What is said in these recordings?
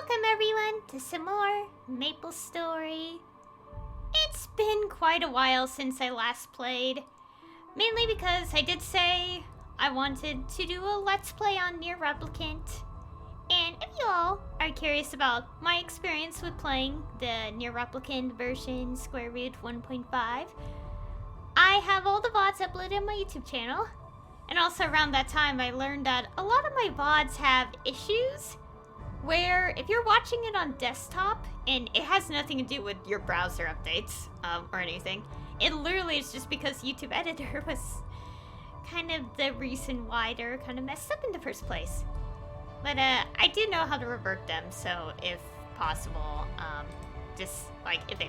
Welcome everyone to some more Maplestory. It's been quite a while since I last played, mainly because I did say I wanted to do a Let's Play on Nier Replicant. And if you all are curious about my experience with playing the Nier Replicant version Square Root 1.5, I have all the VODs uploaded on my YouTube channel. And also around that time I learned that a lot of my VODs have issues where if you're watching it on desktop, and it has nothing to do with your browser updates or anything, it literally is just because YouTube Editor was kind of the reason why they're kind of messed up in the first place. But I do know how to revert them, so if possible, just if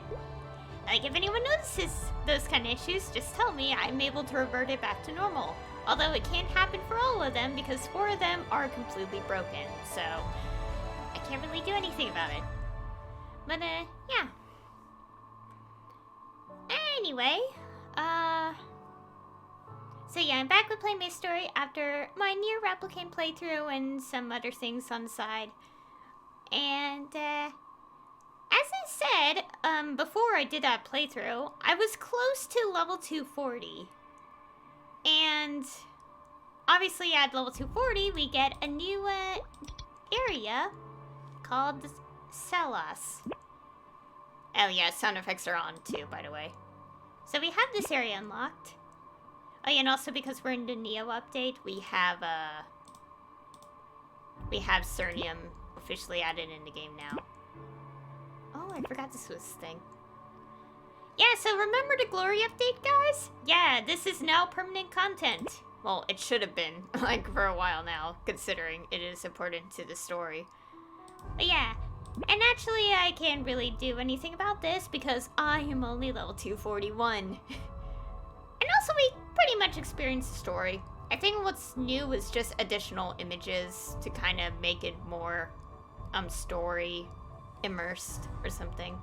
anyone notices those kind of issues, just tell me. I'm able to revert it back to normal. Although it can't happen for all of them because 4 of them are completely broken, so I can't really do anything about it. But, yeah. Anyway, so yeah, I'm back with playing Maplestory after my Nier Replicant playthrough and some other things on the side. And, as I said, before I did that playthrough, I was close to level 240. And, obviously at level 240, we get a new, area called Sellas. Oh yeah, sound effects are on too, by the way. So we have this area unlocked. Oh yeah, and also because we're in the Neo update, we have Cernium officially added in the game now. Oh, I forgot this was a thing. Yeah, so remember the Glory update, guys? Yeah, this is now permanent content. Well, it should have been, for a while now, considering it is important to the story. But yeah, and actually I can't really do anything about this because I am only level 241. And also we pretty much experienced the story. I think what's new is just additional images to kind of make it more, story immersed or something.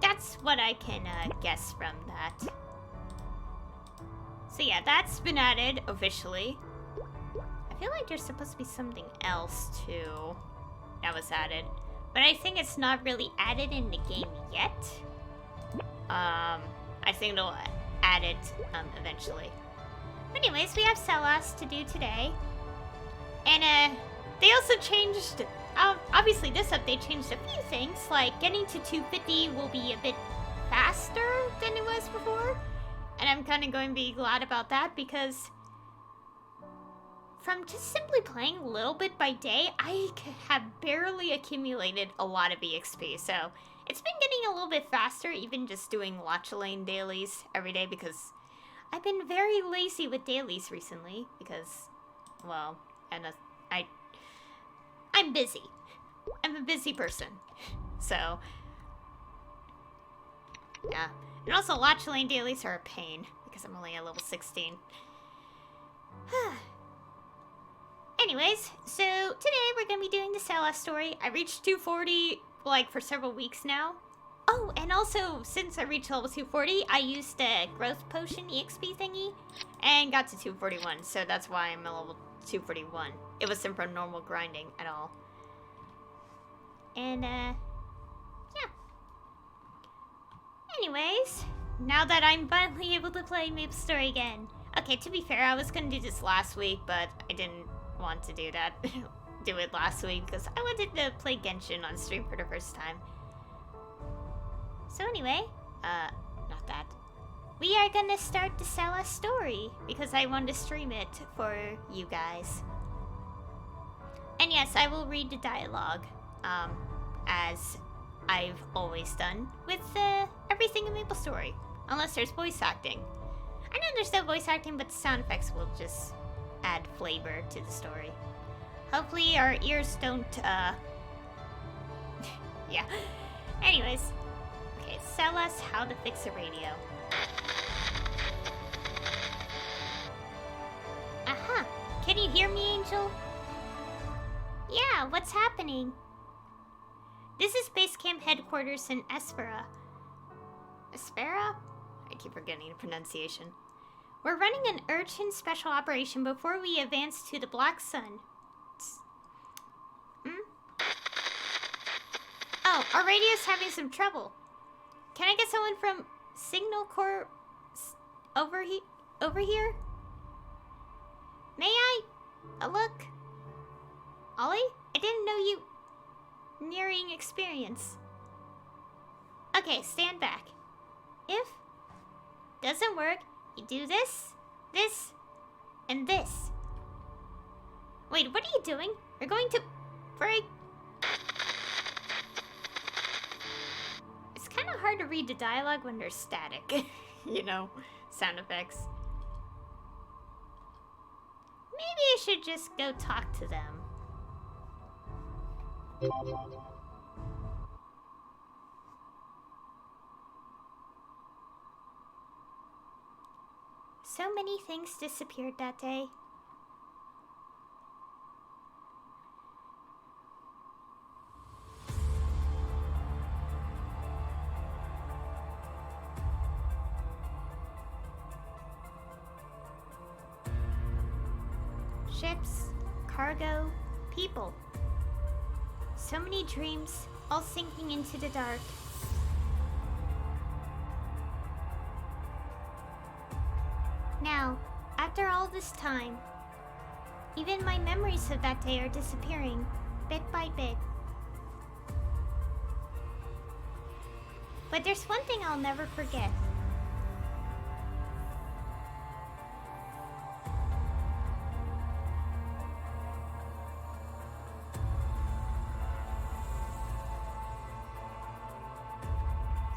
That's what I can, guess from that. So yeah, that's been added officially. I feel like there's supposed to be something else too that was added, but I think it's not really added in the game yet. I think they'll add it eventually. Anyways, we have Sellas to do today, and they also changed. Obviously, this update changed a few things, like getting to 250 will be a bit faster than it was before. And I'm kind of going to be glad about that because from just simply playing a little bit by day, I have barely accumulated a lot of EXP. So it's been getting a little bit faster, even just doing Lane dailies every day because I've been very lazy with dailies recently because, well, and I'm busy. I'm a busy person. So, yeah. And also, Lane dailies are a pain, because I'm only at level 16. Anyways, so today we're going to be doing the Sellas story. I reached 240, for several weeks now. Oh, and also, since I reached level 240, I used a growth potion EXP thingy, and got to 241, so that's why I'm at level 241. It wasn't from normal grinding at all. And, yeah. Anyways, now that I'm finally able to play Maplestory again. Okay, to be fair, I was gonna do this last week, but I didn't want to do that. do it last week, because I wanted to play Genshin on stream for the first time. So anyway, not that. We are gonna start the Sellas story, because I want to stream it for you guys. And yes, I will read the dialogue, as I've always done with everything in Maplestory, unless there's voice acting. I know there's no voice acting, but the sound effects will just add flavor to the story. Hopefully our ears don't, yeah. Anyways, okay, Sellas how to fix a radio. Aha, can you hear me, Angel? Yeah, what's happening? This is base camp headquarters in Espera. Espera? I keep forgetting the pronunciation. We're running an urgent special operation before we advance to the Black Sun. Our radio's having some trouble. Can I get someone from Signal Corps over here? May I? Look. Ollie? I didn't know you... Nearing experience. Okay, stand back. If doesn't work, you do this, this, and this. Wait, what are you doing? You're going to break... It's kind of hard to read the dialogue when there's static. You know, sound effects. Maybe I should just go talk to them. So many things disappeared that day. Ships, cargo, people. So many dreams, all sinking into the dark. Now, after all this time, even my memories of that day are disappearing, bit by bit. But there's one thing I'll never forget.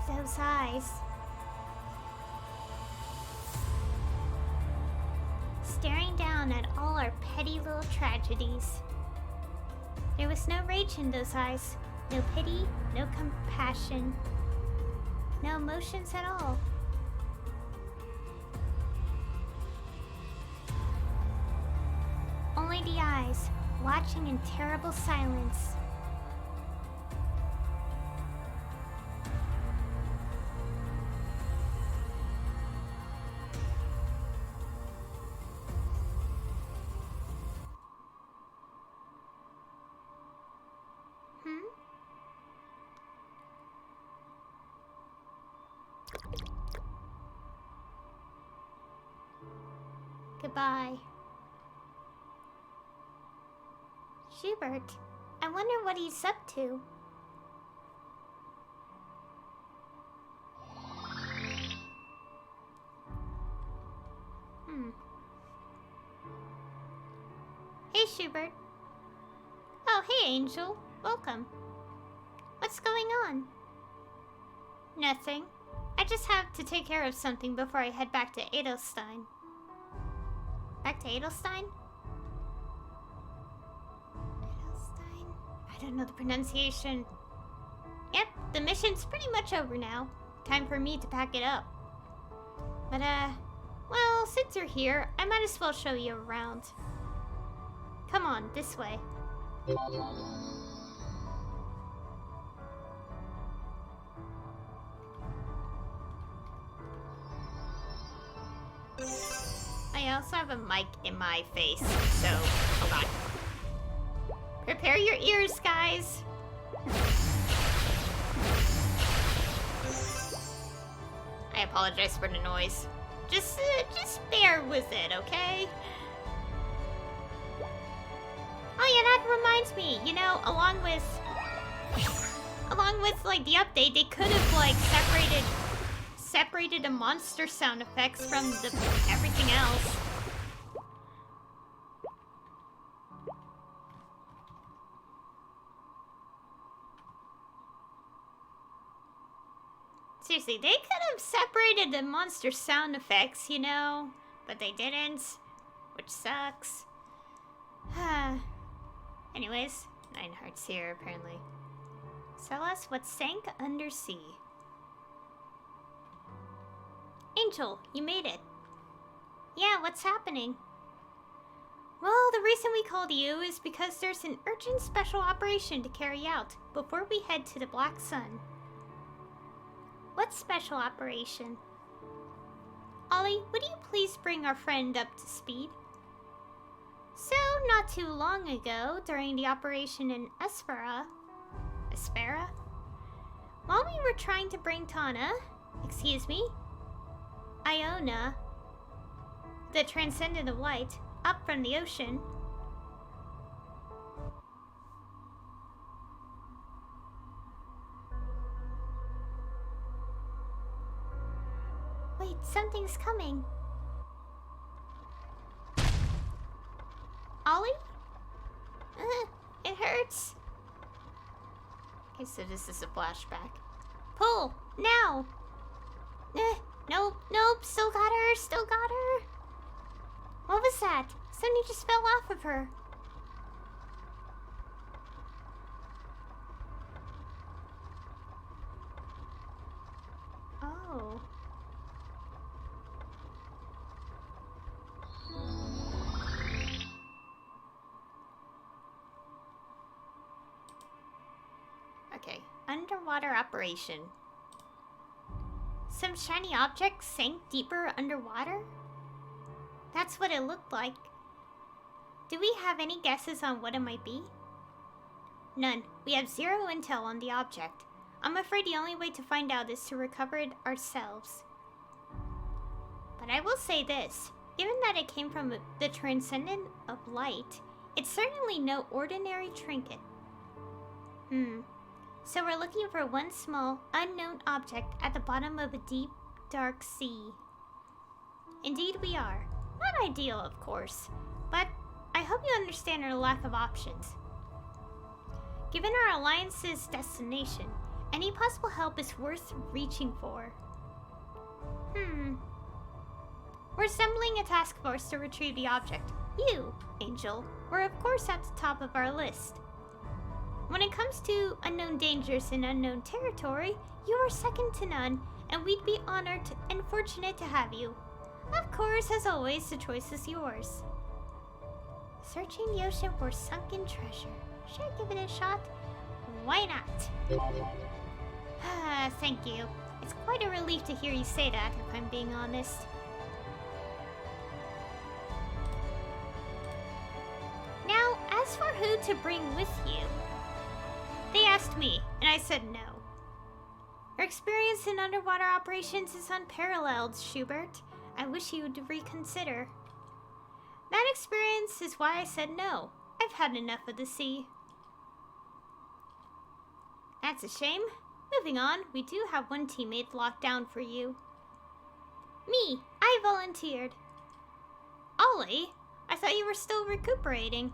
Those eyes. Staring down at all our petty little tragedies. There was no rage in those eyes, no pity, no compassion, no emotions at all. Only the eyes, watching in terrible silence. Goodbye. Schubert, I wonder what he's up to. Hey, Schubert. Oh, hey, Angel. Welcome. What's going on? Nothing. I just have to take care of something before I head back to Edelstein. Back to Edelstein? Edelstein? I don't know the pronunciation. Yep, the mission's pretty much over now. Time for me to pack it up. But, well, since you're here, I might as well show you around. Come on, this way. I also have a mic in my face, so hold on. Prepare your ears, guys. I apologize for the noise. Just bear with it, okay? Oh yeah, that reminds me. You know, along with like the update, they could have like separated the monster sound effects from the everything else. Seriously, they could have separated the monster sound effects, you know, but they didn't, which sucks. Anyways, 9 hearts here, apparently. Sellas, what sank under sea? Angel, you made it. Yeah, what's happening? Well, the reason we called you is because there's an urgent special operation to carry out before we head to the Black Sun. What special operation? Ollie, would you please bring our friend up to speed? So, not too long ago, during the operation in Espera, While we were trying to bring Iona, the transcendent of light, up from the ocean, wait, something's coming. Ollie? It hurts. Okay, so this is a flashback. Pull! Now! Nope, still got her. What was that? Something just fell off of her. Oh. Okay, underwater operation. Some shiny object sank deeper underwater? That's what it looked like. Do we have any guesses on what it might be? None. We have zero intel on the object. I'm afraid the only way to find out is to recover it ourselves. But I will say this. Given that it came from the Transcendent of Light, it's certainly no ordinary trinket. So we're looking for one small, unknown object at the bottom of a deep, dark sea. Indeed we are. Not ideal, of course, but I hope you understand our lack of options. Given our alliance's destination, any possible help is worth reaching for. We're assembling a task force to retrieve the object. You, Angel, were of course at the top of our list. When it comes to unknown dangers in unknown territory, you are second to none, and we'd be honored and fortunate to have you. Of course, as always, the choice is yours. Searching the ocean for sunken treasure. Should I give it a shot? Why not? Thank you. It's quite a relief to hear you say that, if I'm being honest. Now, as for who to bring with you, they asked me, and I said no. Your experience in underwater operations is unparalleled, Schubert. I wish you would reconsider. That experience is why I said no. I've had enough of the sea. That's a shame. Moving on, we do have one teammate locked down for you. Me, I volunteered. Ollie, I thought you were still recuperating.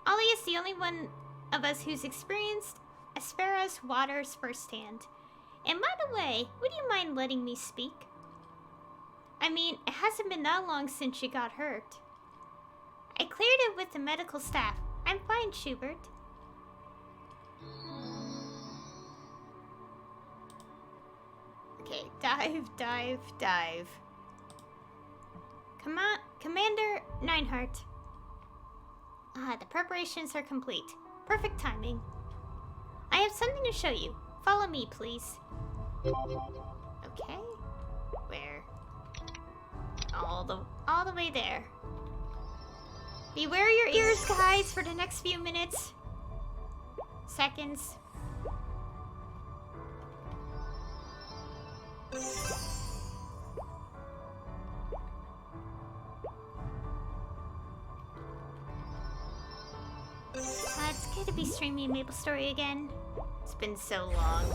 Ollie is the only one of us who's experienced Aspera's waters firsthand. And by the way, would you mind letting me speak? I mean, it hasn't been that long since she got hurt. I cleared it with the medical staff. I'm fine, Schubert. Okay, dive. Come on, Commander Neinhardt. The preparations are complete. Perfect timing. I have something to show you. Follow me, please. Okay. Where? All the way there. Beware your ears, guys, for the next few minutes. Seconds. It's good to be streaming Maplestory again. It's been so long.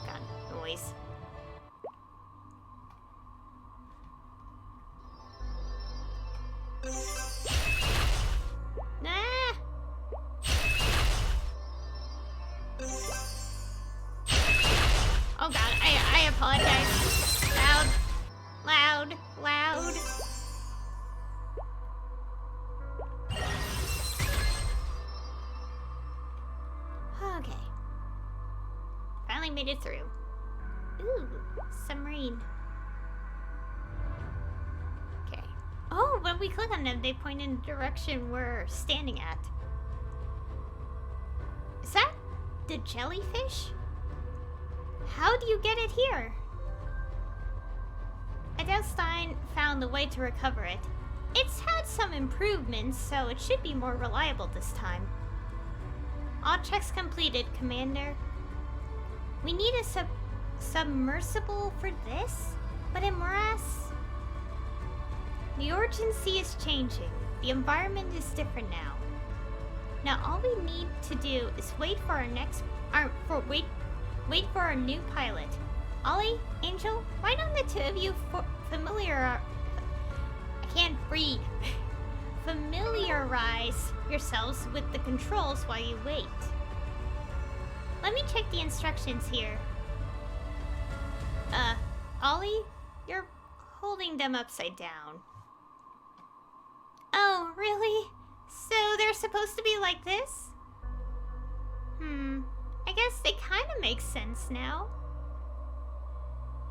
God, noise. Ah! Oh god, I apologize. Loud. Okay. Finally made it through. Ooh, submarine. Okay. Oh, when we click on them, they point in the direction we're standing at. Is that the jellyfish? How do you get it here? Adelstein found the way to recover it. It's had some improvements, so it should be more reliable this time. All checks completed, Commander. We need a submersible for this? But in morass? The urgency is changing. The environment is different now. Now all we need to do is wait for our wait for our new pilot. Ollie, Angel, why don't the two of you I can't read. Familiarize yourselves with the controls while you wait. Let me check the instructions here. Ollie, you're holding them upside down. Oh, really? So they're supposed to be like this? I guess they kind of make sense now.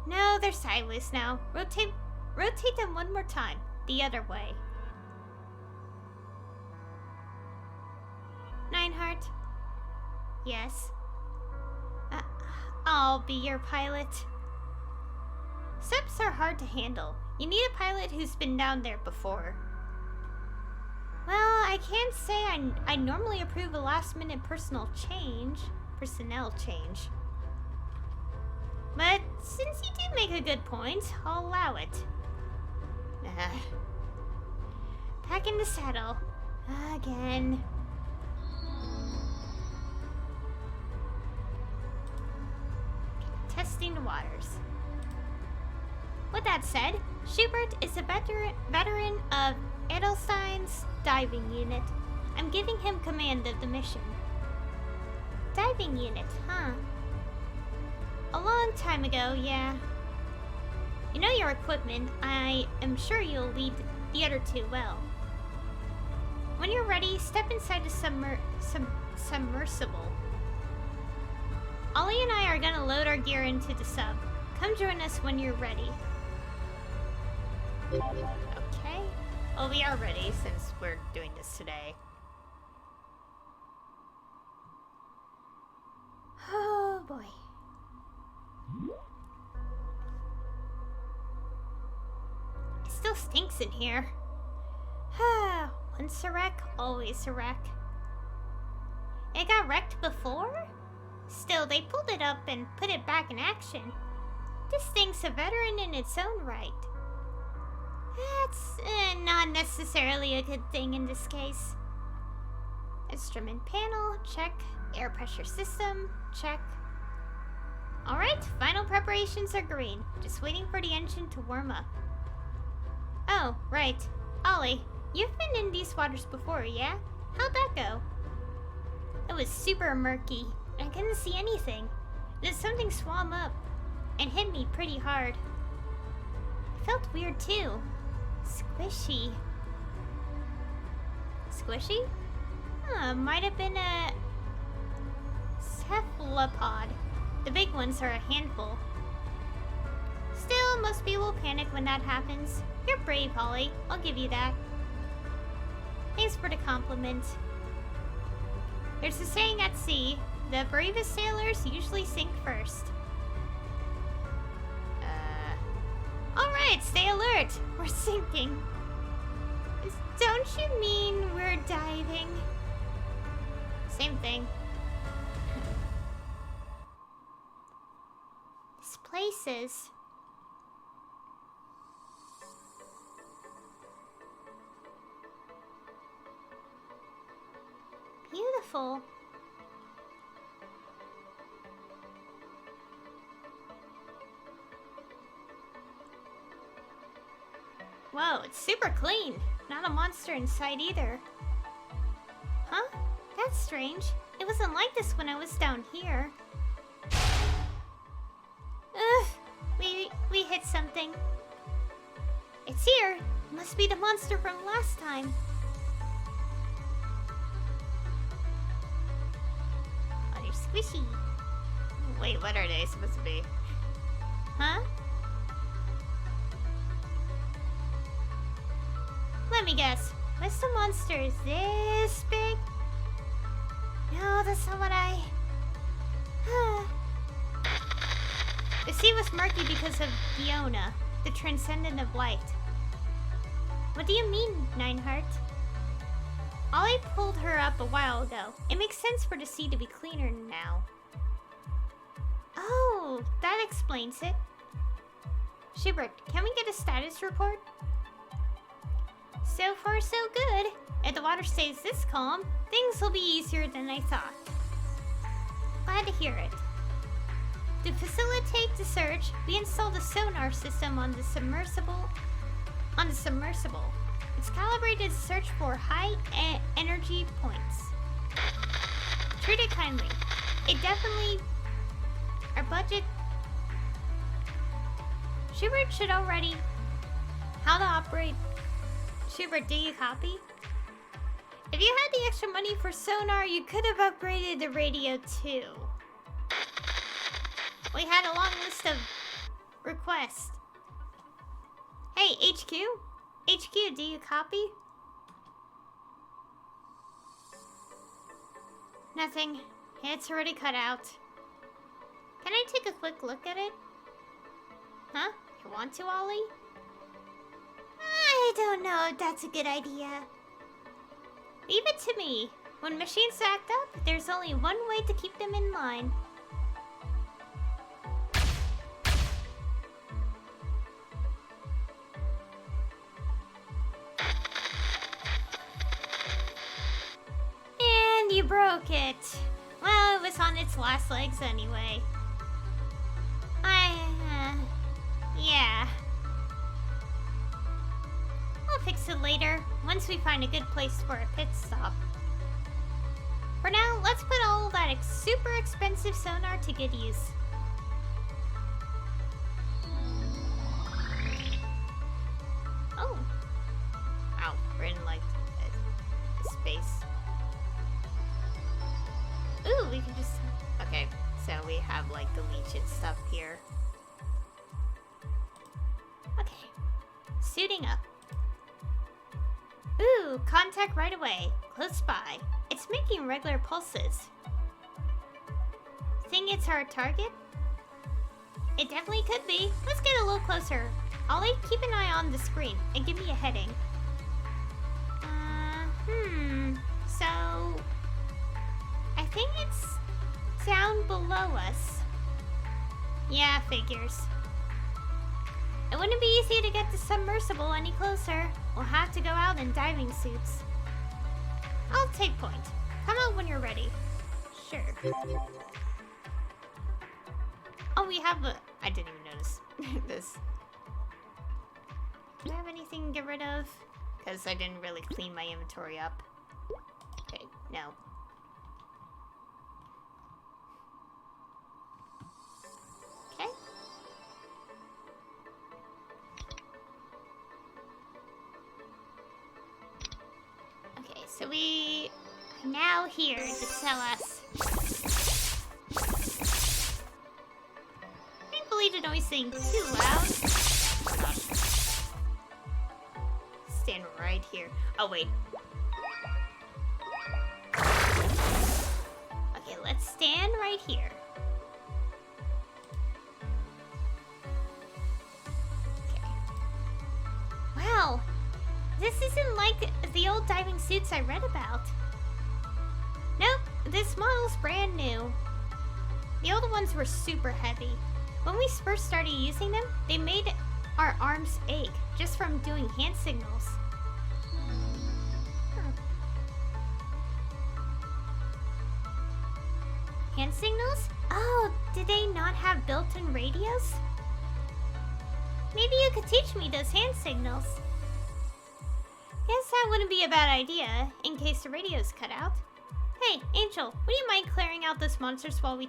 No, they're sideways now. Rotate them one more time. The other way. Nineheart? Yes? I'll be your pilot. Subs are hard to handle. You need a pilot who's been down there before. Well, I can't say I normally approve a last-minute personnel change. But since you do make a good point, I'll allow it. Back in the saddle. Again. Testing the waters. With that said, Schubert is a veteran of Edelstein's diving unit. I'm giving him command of the mission. Diving unit, huh? A long time ago, yeah. You know your equipment. I am sure you'll lead the other two well. When you're ready, step inside the submersible. Ollie and I are gonna load our gear into the sub. Come join us when you're ready. Okay. Well, we are ready since we're doing this today. Oh boy. It still stinks in here. Once a wreck, always a wreck. It got wrecked before? Still, they pulled it up and put it back in action. This thing's a veteran in its own right. That's not necessarily a good thing in this case. Instrument panel, check. Air pressure system, check. Alright, final preparations are green. Just waiting for the engine to warm up. Oh, right. Ollie, you've been in these waters before, yeah? How'd that go? It was super murky. I couldn't see anything. Then something swam up and hit me pretty hard. It felt weird too. Squishy. Squishy? Might have been a cephalopod. The big ones are a handful. Still, most people panic when that happens. You're brave, Holly. I'll give you that. Thanks for the compliment. There's a saying at sea, the bravest sailors usually sink first. Alright, stay alert. We're sinking. Don't you mean we're diving? Same thing. This place is... beautiful. Whoa, it's super clean. Not a monster in sight either. Huh? That's strange. It wasn't like this when I was down here. Ugh, we hit something. It's here. Must be the monster from last time. Oh, they're squishy. Wait, what are they supposed to be? Huh? Let me guess. Was the monster this big? No, that's not what I... The sea was murky because of Diona, the transcendent of light. What do you mean, Nineheart? Ollie pulled her up a while ago. It makes sense for the sea to be cleaner now. Oh, that explains it. Schubert, can we get a status report? So far, so good. If the water stays this calm, things will be easier than I thought. Glad to hear it. To facilitate the search, we installed a sonar system on the submersible. It's calibrated to search for high energy points. Treat it kindly. It definitely... Our budget... Schubert should already... How to operate... Schubert, do you copy? If you had the extra money for sonar, you could have upgraded the radio too. We had a long list of requests. Hey, HQ? HQ, do you copy? Nothing. It's already cut out. Can I take a quick look at it? Huh? You want to, Ollie? I don't know if that's a good idea. Leave it to me. When machines act up, there's only one way to keep them in line. And you broke it. Well, it was on its last legs anyway. Yeah. I'll fix it later, once we find a good place for a pit stop. For now, let's put all that super expensive sonar to good use. Oh. Ow, we're in like a space. Ooh, we can just... Okay, so we have like the leech and stuff here. Okay, suiting up. Ooh, contact right away. Close by. It's making regular pulses. Think it's our target? It definitely could be. Let's get a little closer. Ollie, keep an eye on the screen and give me a heading. So... I think it's down below us. Yeah, figures. It wouldn't be easy to get the submersible any closer. We'll have to go out in diving suits. I'll take point. Come out when you're ready. Sure. Oh, we have a... I didn't even notice this. Do I have anything to get rid of? Because I didn't really clean my inventory up. Okay, no. Okay. Okay, so we are now here to Sellas. Thankfully, the noise isn't too loud. Stand right here. Oh, wait. Okay, let's stand right here. Okay. Wow. This isn't like the old diving suits I read about. Nope, this model's brand new. The old ones were super heavy. When we first started using them, they made our arms ache just from doing hand signals. Hand signals? Oh, did they not have built-in radios? Maybe you could teach me those hand signals. Guess that wouldn't be a bad idea, in case the radio's cut out. Hey, Angel, would you mind clearing out those monsters while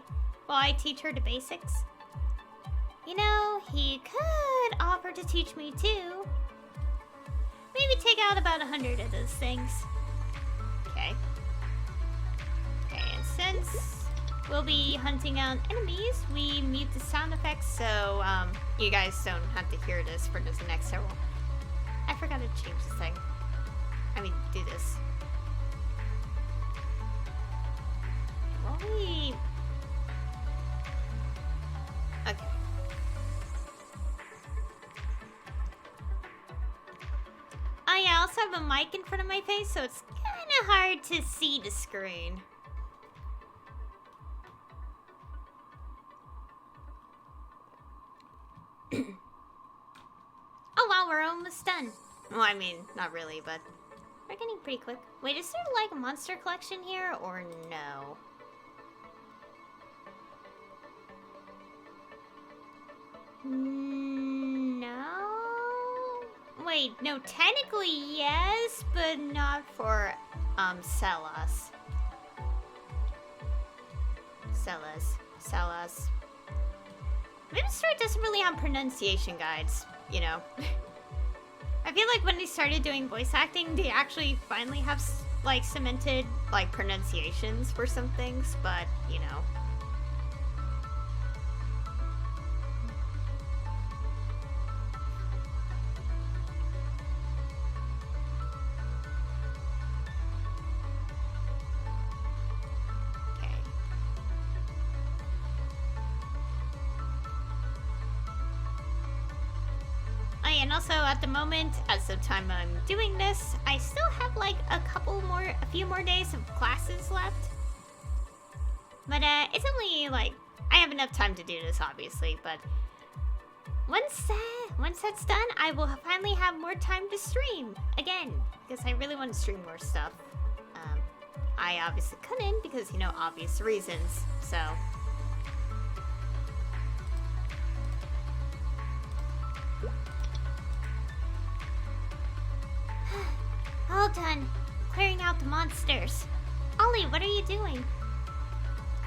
I teach her the basics? You know, he could offer to teach me too. Maybe take out about 100 of those things. Okay. Okay, and since we'll be hunting out enemies, we mute the sound effects so you guys don't have to hear this for the next several. I forgot to change this thing. I mean, do this. Will we... Okay. Oh yeah, I also have a mic in front of my face, so it's kind of of hard to see the screen. Oh wow, we're almost done. Well, I mean, not really, but we're getting pretty quick. Wait, is there like a monster collection here or no? No? Wait, no, technically yes, but not for, Sellas. Sellas. Maplestory doesn't really have pronunciation guides, you know. I feel like when they started doing voice acting, they actually finally have, like, cemented, like, pronunciations for some things, but, you know. And also, at the moment, as the time I'm doing this, I still have like a few more days of classes left. But it's only like, I have enough time to do this, obviously, but once that's done, I will finally have more time to stream again, because I really want to stream more stuff. I obviously couldn't because, you know, obvious reasons, so... All done. Clearing out the monsters. Ollie, what are you doing?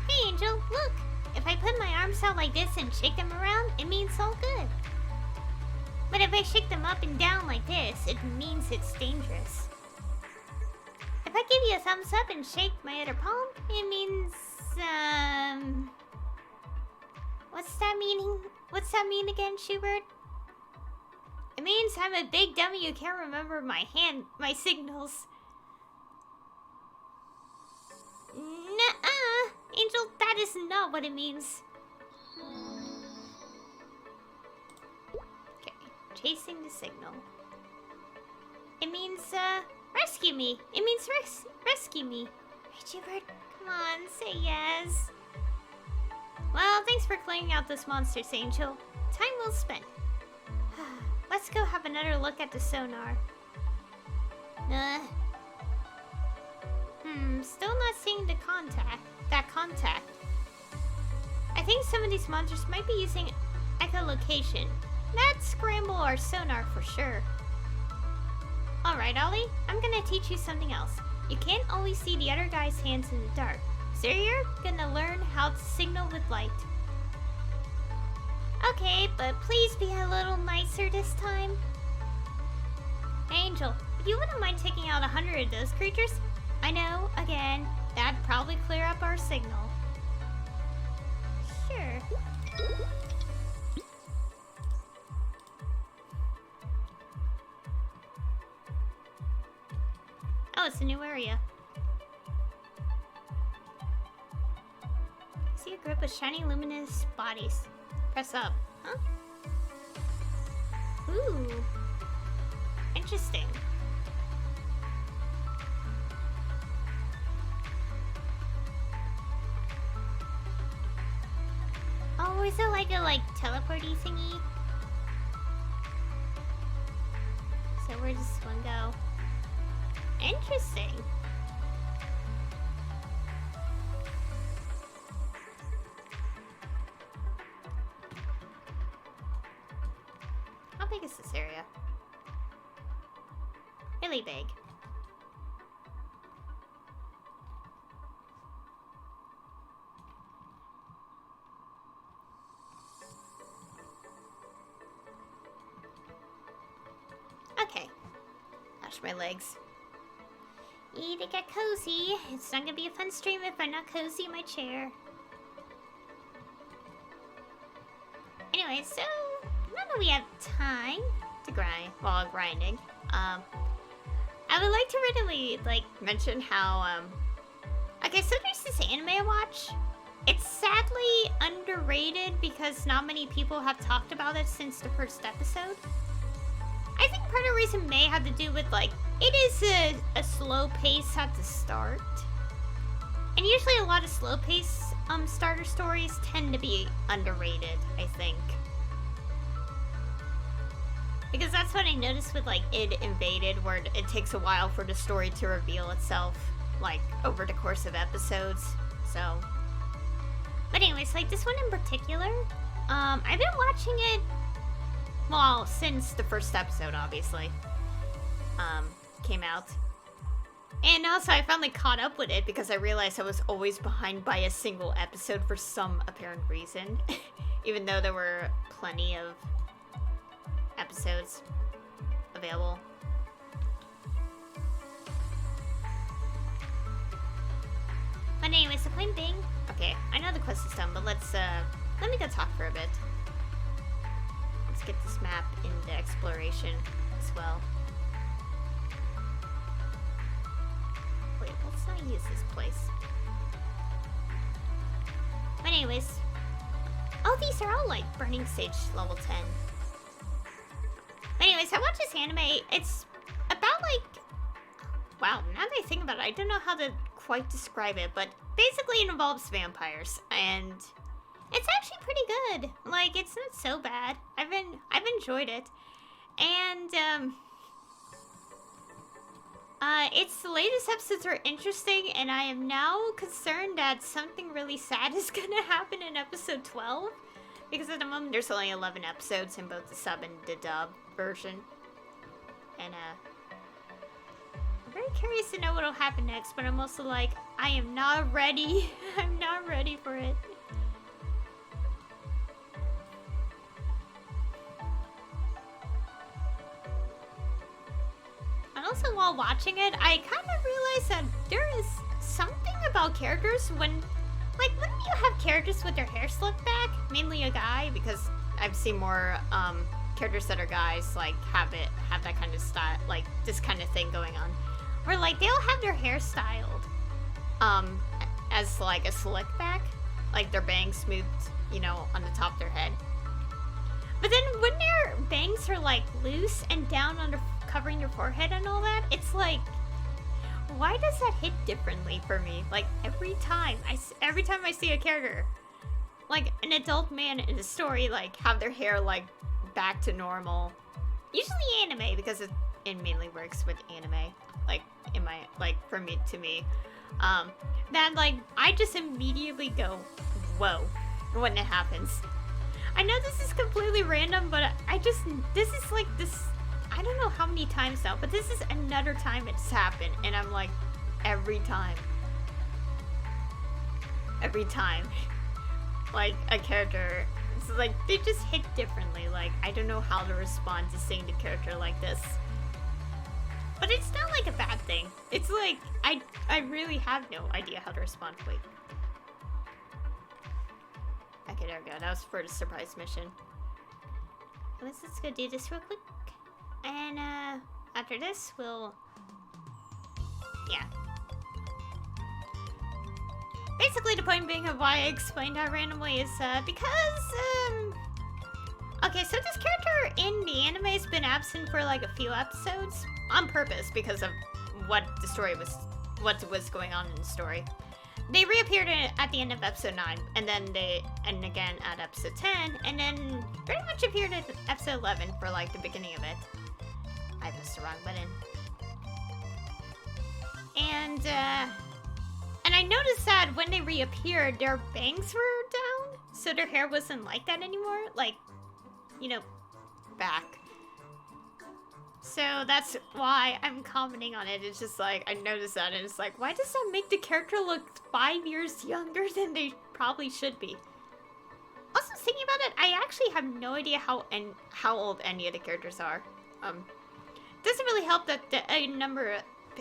Hey, Angel, look! If I put my arms out like this and shake them around, it means all good. But if I shake them up and down like this, it means it's dangerous. If I give you a thumbs up and shake my other palm, it means, What's that meaning? What's that mean again, Schubert? It means I'm a big dummy who can't remember my signals. Nuh-uh! Angel, that is not what it means. Okay, chasing the signal. It means, rescue me. It means rescue me. Right, Schubert? Come on, say yes. Well, thanks for clearing out those monsters, Angel. Time well spent. Let's go have another look at the sonar. Still not seeing that contact. I think some of these monsters might be using echolocation. That'd scramble our sonar for sure. Alright, Ollie, I'm gonna teach you something else. You can't always see the other guy's hands in the dark, so you're gonna learn how to signal with light. Okay, but please be a little nicer this time. Angel, if you wouldn't mind taking out 100 of those creatures, I know, again, that'd probably clear up our signal. Sure. Oh, it's a new area. See a group of shiny luminous bodies. Press up. Huh? Ooh. Interesting. Oh, is it like a teleporty thingy? So where does this one go? Interesting. How big is this area? Really big. Okay. Gosh, my legs. Need to get cozy. It's not gonna be a fun stream if I'm not cozy in my chair. Anyway, so now that we have time to grind while grinding, I would like to really mention how okay, so there's this anime I watch. It's sadly underrated because not many people have talked about it since the first episode. I think part of the reason may have to do with it is a slow pace at the start. And usually a lot of slow pace starter stories tend to be underrated, I think. Because that's what I noticed with like Id Invaded, where it takes a while for the story to reveal itself, like over the course of episodes. So, but anyways, like this one in particular, I've been watching it, well, since the first episode, obviously, came out. And also I finally caught up with it because I realized I was always behind by a single episode for some apparent reason. Even though there were plenty of episodes available. But anyways, the point being, okay, I know the quest is done, but let me go talk for a bit. Let's get this map into exploration as well. Wait, let's not use this place. But anyways, oh, these are all like Burning Sage level 10. But anyways, I watched this anime. It's about like, wow, now that I think about it, I don't know how to quite describe it, but basically it involves vampires, and it's actually pretty good. Like, it's not so bad. I've enjoyed it, and its latest episodes are interesting, and I am now concerned that something really sad is gonna happen in episode 12, because at the moment there's only 11 episodes in both the sub and the dub version, and I'm very curious to know what'll happen next, but I'm also like, I am not ready. I'm not ready for it. And also while watching it, I kind of realized that there is something about characters when you have characters with their hair slicked back, mainly a guy, because I've seen more characters that are guys like have that kind of style, like this kind of thing going on, where like they'll have their hair styled as like a slick back, like their bangs smoothed, you know, on the top of their head. But then when their bangs are like loose and down under covering your forehead and all that, it's like, why does that hit differently for me? Like every time I see a character, like an adult man in a story, like have their hair like back to normal, usually anime, because it mainly works with anime, like in my, like for me, to me, that like I just immediately go, whoa, when it happens. I know this is completely random, but this is like this, I don't know how many times now, but this is another time it's happened, and I'm like, every time, like a character, it's like they just hit differently. Like I don't know how to respond to seeing the character like this, but it's not like a bad thing. It's like I really have no idea how to respond. Wait. Okay, there we go. That was for the surprise mission. Let's go do this real quick. And after this, we'll, yeah. Basically, the point being of why I explained that randomly is because, okay, so this character in the anime has been absent for like a few episodes on purpose because of what was going on in the story. They reappeared at the end of episode 9, and then and again at episode 10, and then pretty much appeared at episode 11 for like the beginning of it. I pressed the wrong button. And I noticed that when they reappeared, their bangs were down, so their hair wasn't like that anymore, like, you know, back. So that's why I'm commenting on it. It's just like, I noticed that, and it's like, why does that make the character look 5 years younger than they probably should be? Also, thinking about it, I actually have no idea how old any of the characters are. Doesn't really help that a number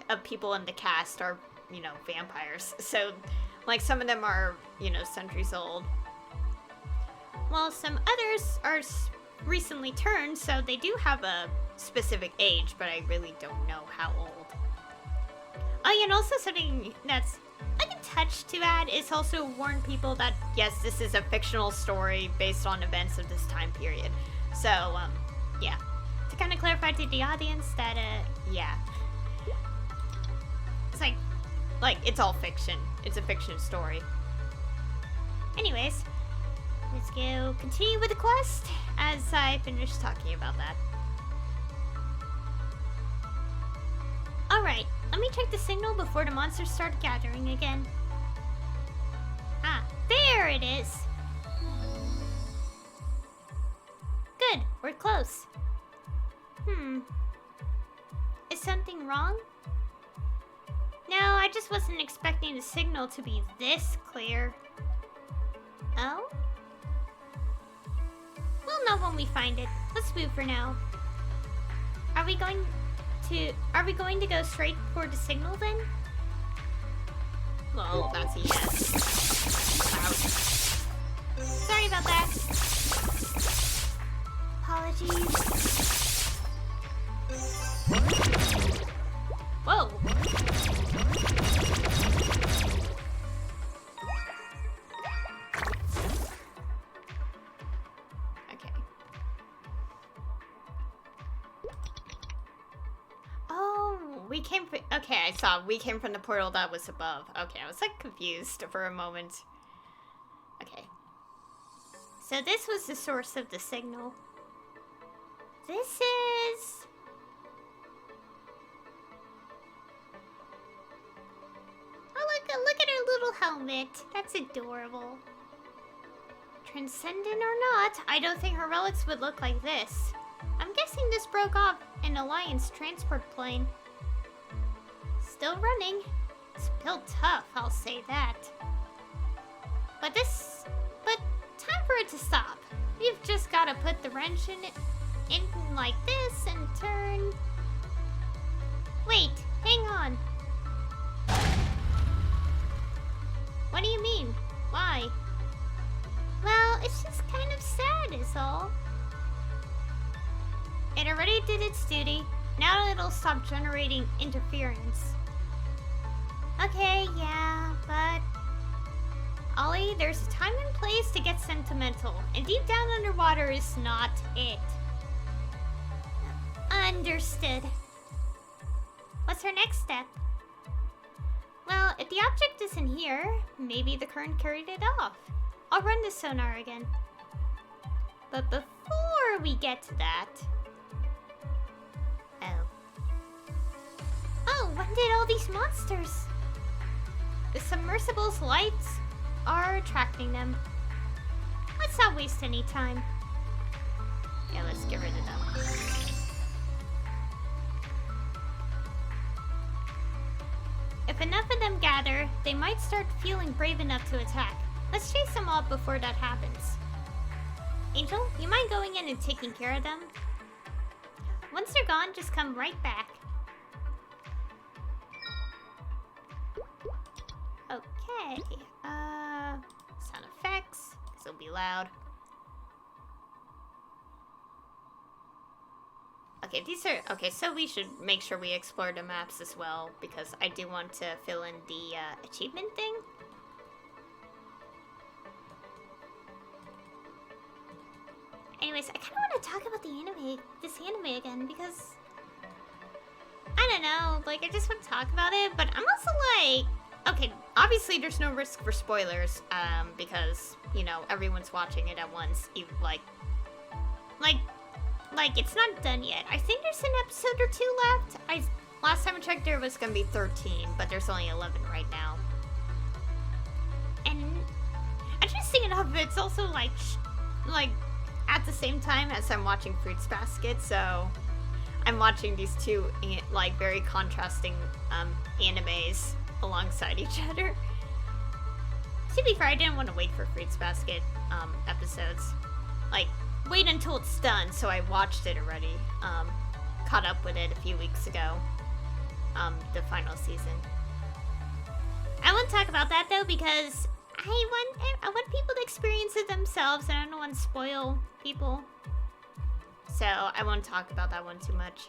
of people in the cast are, you know, vampires. So, like, some of them are, you know, centuries old. While some others are recently turned, so they do have a specific age, but I really don't know how old. Oh, yeah, and also something that's like a touch to add is also warn people that, yes, this is a fictional story based on events of this time period. So, yeah. To kind of clarify to the audience that, yeah. It's like, it's all fiction. It's a fiction story. Anyways, let's go continue with the quest as I finish talking about that. Alright, let me check the signal before the monsters start gathering again. Ah, there it is! Good, we're close. Is something wrong? No, I just wasn't expecting the signal to be this clear. Oh? We'll know when we find it. Let's move for now. Are we going to go straight for the signal then? Well, that's a yes. Wow. Sorry about that. Apologies. Whoa. Okay. Oh, we came from... Okay, I saw. We came from the portal that was above. Okay, I was like confused for a moment. Okay. So this was the source of the signal. This is... Oh, look at her little helmet. That's adorable. Transcendent or not, I don't think her relics would look like this. I'm guessing this broke off an Alliance transport plane. Still running. It's built tough, I'll say that. But time for it to stop. We've just gotta put the wrench in like this and turn... Wait, hang on. What do you mean? Why? Well, it's just kind of sad is all. It already did its duty. Now it'll stop generating interference. Okay, yeah, but... Ollie, there's a time and place to get sentimental, and deep down underwater is not it. Understood. What's her next step? Well, if the object isn't here, maybe the current carried it off. I'll run the sonar again. But before we get to that... Oh, when did all these monsters? The submersible's lights are attracting them. Let's not waste any time. Yeah, let's get rid of them. If enough of them gather, they might start feeling brave enough to attack. Let's chase them off before that happens. Angel, you mind going in and taking care of them? Once they're gone, just come right back. Okay, sound effects, this will be loud. Okay, okay, so we should make sure we explore the maps as well, because I do want to fill in the, achievement thing. Anyways, I kinda wanna talk about this anime again, because... I don't know, like, I just want to talk about it, but I'm also like... Okay, obviously there's no risk for spoilers, because, you know, everyone's watching it at once, even, like, it's not done yet. I think there's an episode or 2 left. Last time I checked there was gonna be 13, but there's only 11 right now. And I'm just thinking of it, it's also, like, at the same time as I'm watching Fruits Basket, so... I'm watching these two, like, very contrasting, animes alongside each other. To be fair, I didn't want to wait for Fruits Basket episodes. Like, wait until it's done, so I watched it already. Caught up with it a few weeks ago. The final season. I want to talk about that though because I want people to experience it themselves and I don't want to spoil people. So I won't talk about that one too much.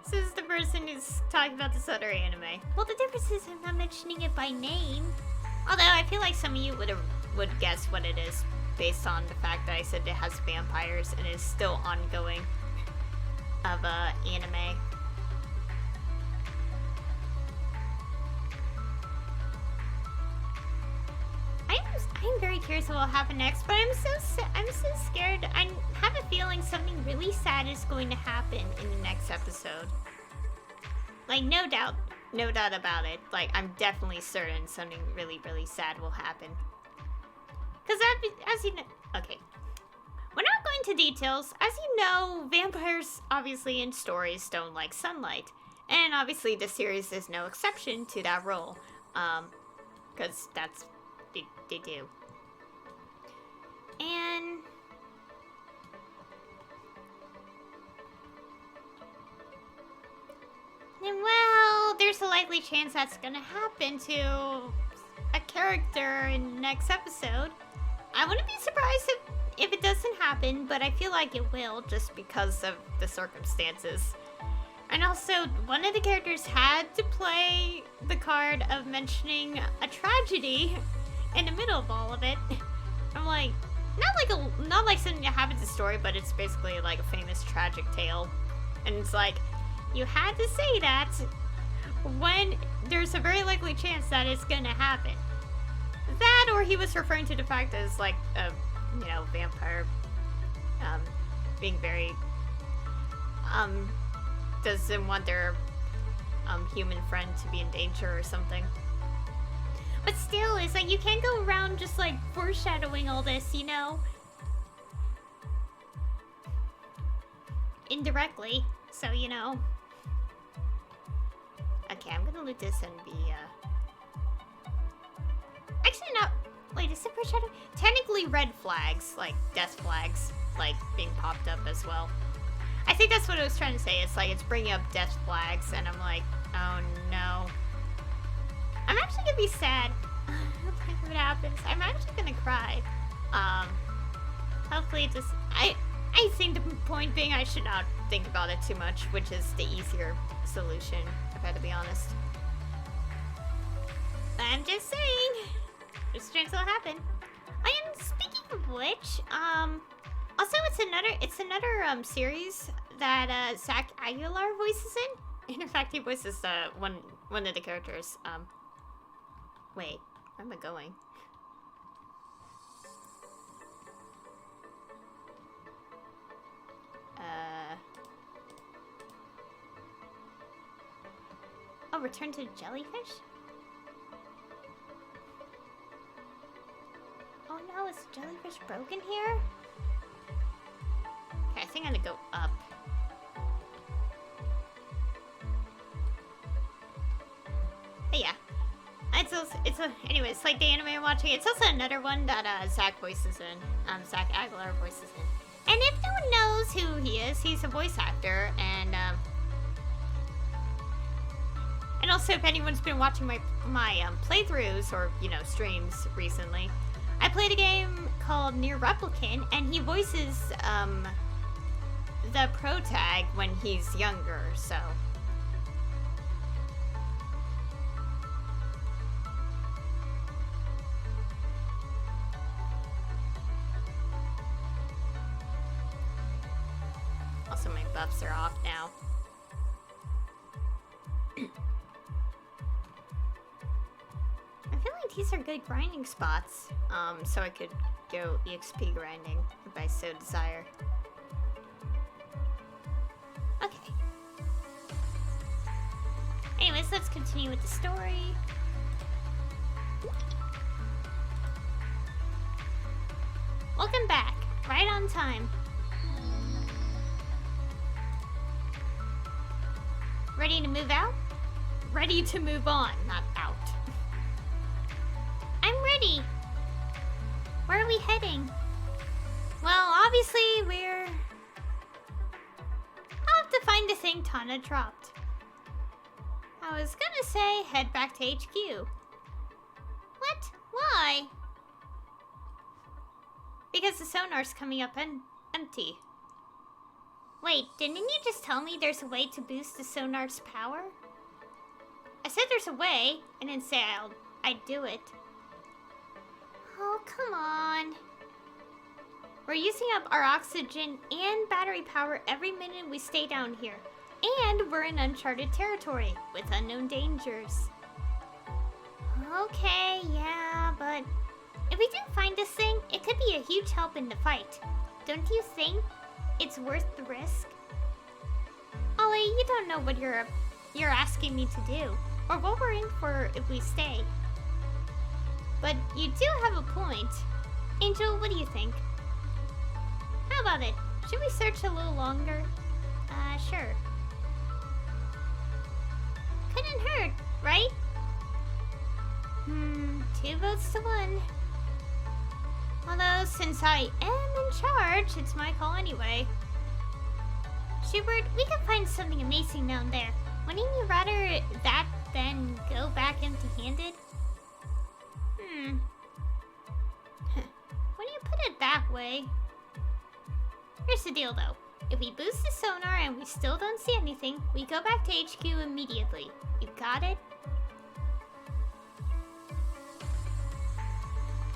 This is the person who's talking about this other anime. Well, the difference is I'm not mentioning it by name. Although I feel like some of you would guess what it is based on the fact that I said it has vampires and is still ongoing of anime. I'm very curious what will happen next, but I'm so scared. I have a feeling something really sad is going to happen in the next episode. Like, no doubt about it. Like, I'm definitely certain something really, really sad will happen. Because as you know, okay. We're not going to details. As you know, vampires, obviously in stories, don't like sunlight. And obviously the series is no exception to that rule. Because that's, they do. And... well, there's a likely chance that's gonna happen to a character in the next episode. I wouldn't be surprised if it doesn't happen, but I feel like it will just because of the circumstances. And also, one of the characters had to play the card of mentioning a tragedy in the middle of all of it. I'm like, not like something that happens in the story, but it's basically like a famous tragic tale. And it's like, you had to say that when there's a very likely chance that it's gonna happen. That, or he was referring to the fact that it's like a, vampire, being very, doesn't want their, human friend to be in danger or something. But still, it's like, you can't go around just like foreshadowing all this, indirectly, so, Okay, I'm gonna loot this and be, actually not, wait, is it foreshadow? Technically red flags, like death flags, like being popped up as well. I think that's what I was trying to say. It's like, it's bringing up death flags, and I'm like, oh no. I'm actually gonna be sad if it happens. I'm actually gonna cry. Hopefully it just, I think the point being I should not think about it too much, which is the easier solution, if I had to be honest. I'm just saying, there's a chance it'll happen. Speaking of which, also it's another series that Zach Aguilar voices in. In fact, he voices one of the characters. Wait, where am I going? Oh, return to jellyfish? Oh no, is the jellyfish broken here? Okay, I think I'm gonna go up. But yeah. Anyway, it's like the anime I'm watching. It's also another one that Zach voices in. Zach Aguilar voices in. And if no one knows who he is, he's a voice actor, and also if anyone's been watching my playthroughs or streams recently, I played a game called Near Replicant, and he voices the protag when he's younger, so. Also, my buffs are off now. I feel like these are good grinding spots, so I could go EXP grinding if I so desire. Okay. Anyways, let's continue with the story. Welcome back. Right on time. Ready to move out? Ready to move on, not out. I'm ready. Where are we heading? Well, obviously I'll have to find the thing Tana dropped. I was gonna say head back to HQ. What? Why? Because the sonar's coming up empty. Wait, didn't you just tell me there's a way to boost the sonar's power? I said there's a way, and didn't say I'd do it. Oh, come on. We're using up our oxygen and battery power every minute we stay down here. And we're in uncharted territory with unknown dangers. Okay, yeah, but if we do find this thing, it could be a huge help in the fight. Don't you think it's worth the risk? Ollie, you don't know what you're asking me to do, or what we're in for if we stay. But you do have a point. Angel, what do you think? How about it? Should we search a little longer? Sure. Couldn't hurt, right? 2 votes to 1. Although, since I am in charge, it's my call anyway. Schubert, we can find something amazing down there. Wouldn't you rather that than go back empty-handed? When you put it that way... Here's the deal, though. If we boost the sonar and we still don't see anything, we go back to HQ immediately. You got it?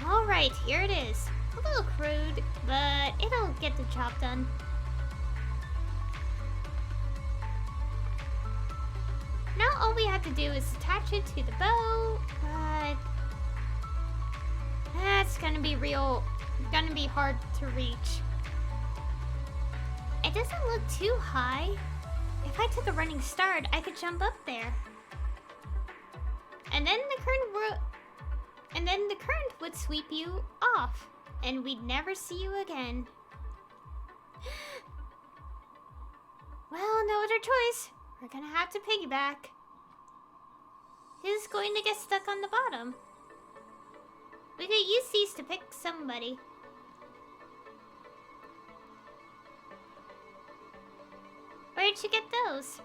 Alright, here it is. A little crude, but it'll get the job done. Now all we have to do is attach it to the bow, but... that's gonna be hard to reach. It doesn't look too high. If I took a running start, I could jump up there. And then the current would sweep you off, and we'd never see you again. Well, no other choice. We're gonna have to piggyback. Who's going to get stuck on the bottom? We could use these to pick somebody. Where'd you get those?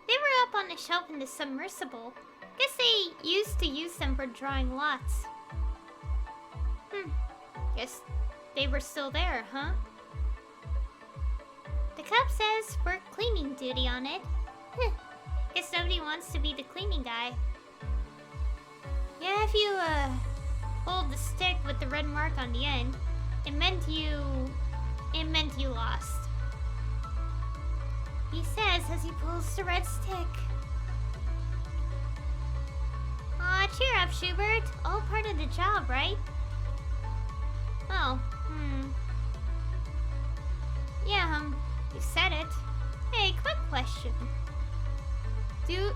They were up on the shelf in the submersible. Guess they used to use them for drawing lots. Guess they were still there, huh? The cup says for cleaning duty on it. Guess nobody wants to be the cleaning guy. Yeah, if you hold the stick with the red mark on the end, it meant you lost. He says as he pulls the red stick. Aw, cheer up, Schubert. All part of the job, right? Oh, yeah, you said it. Hey, quick question. Do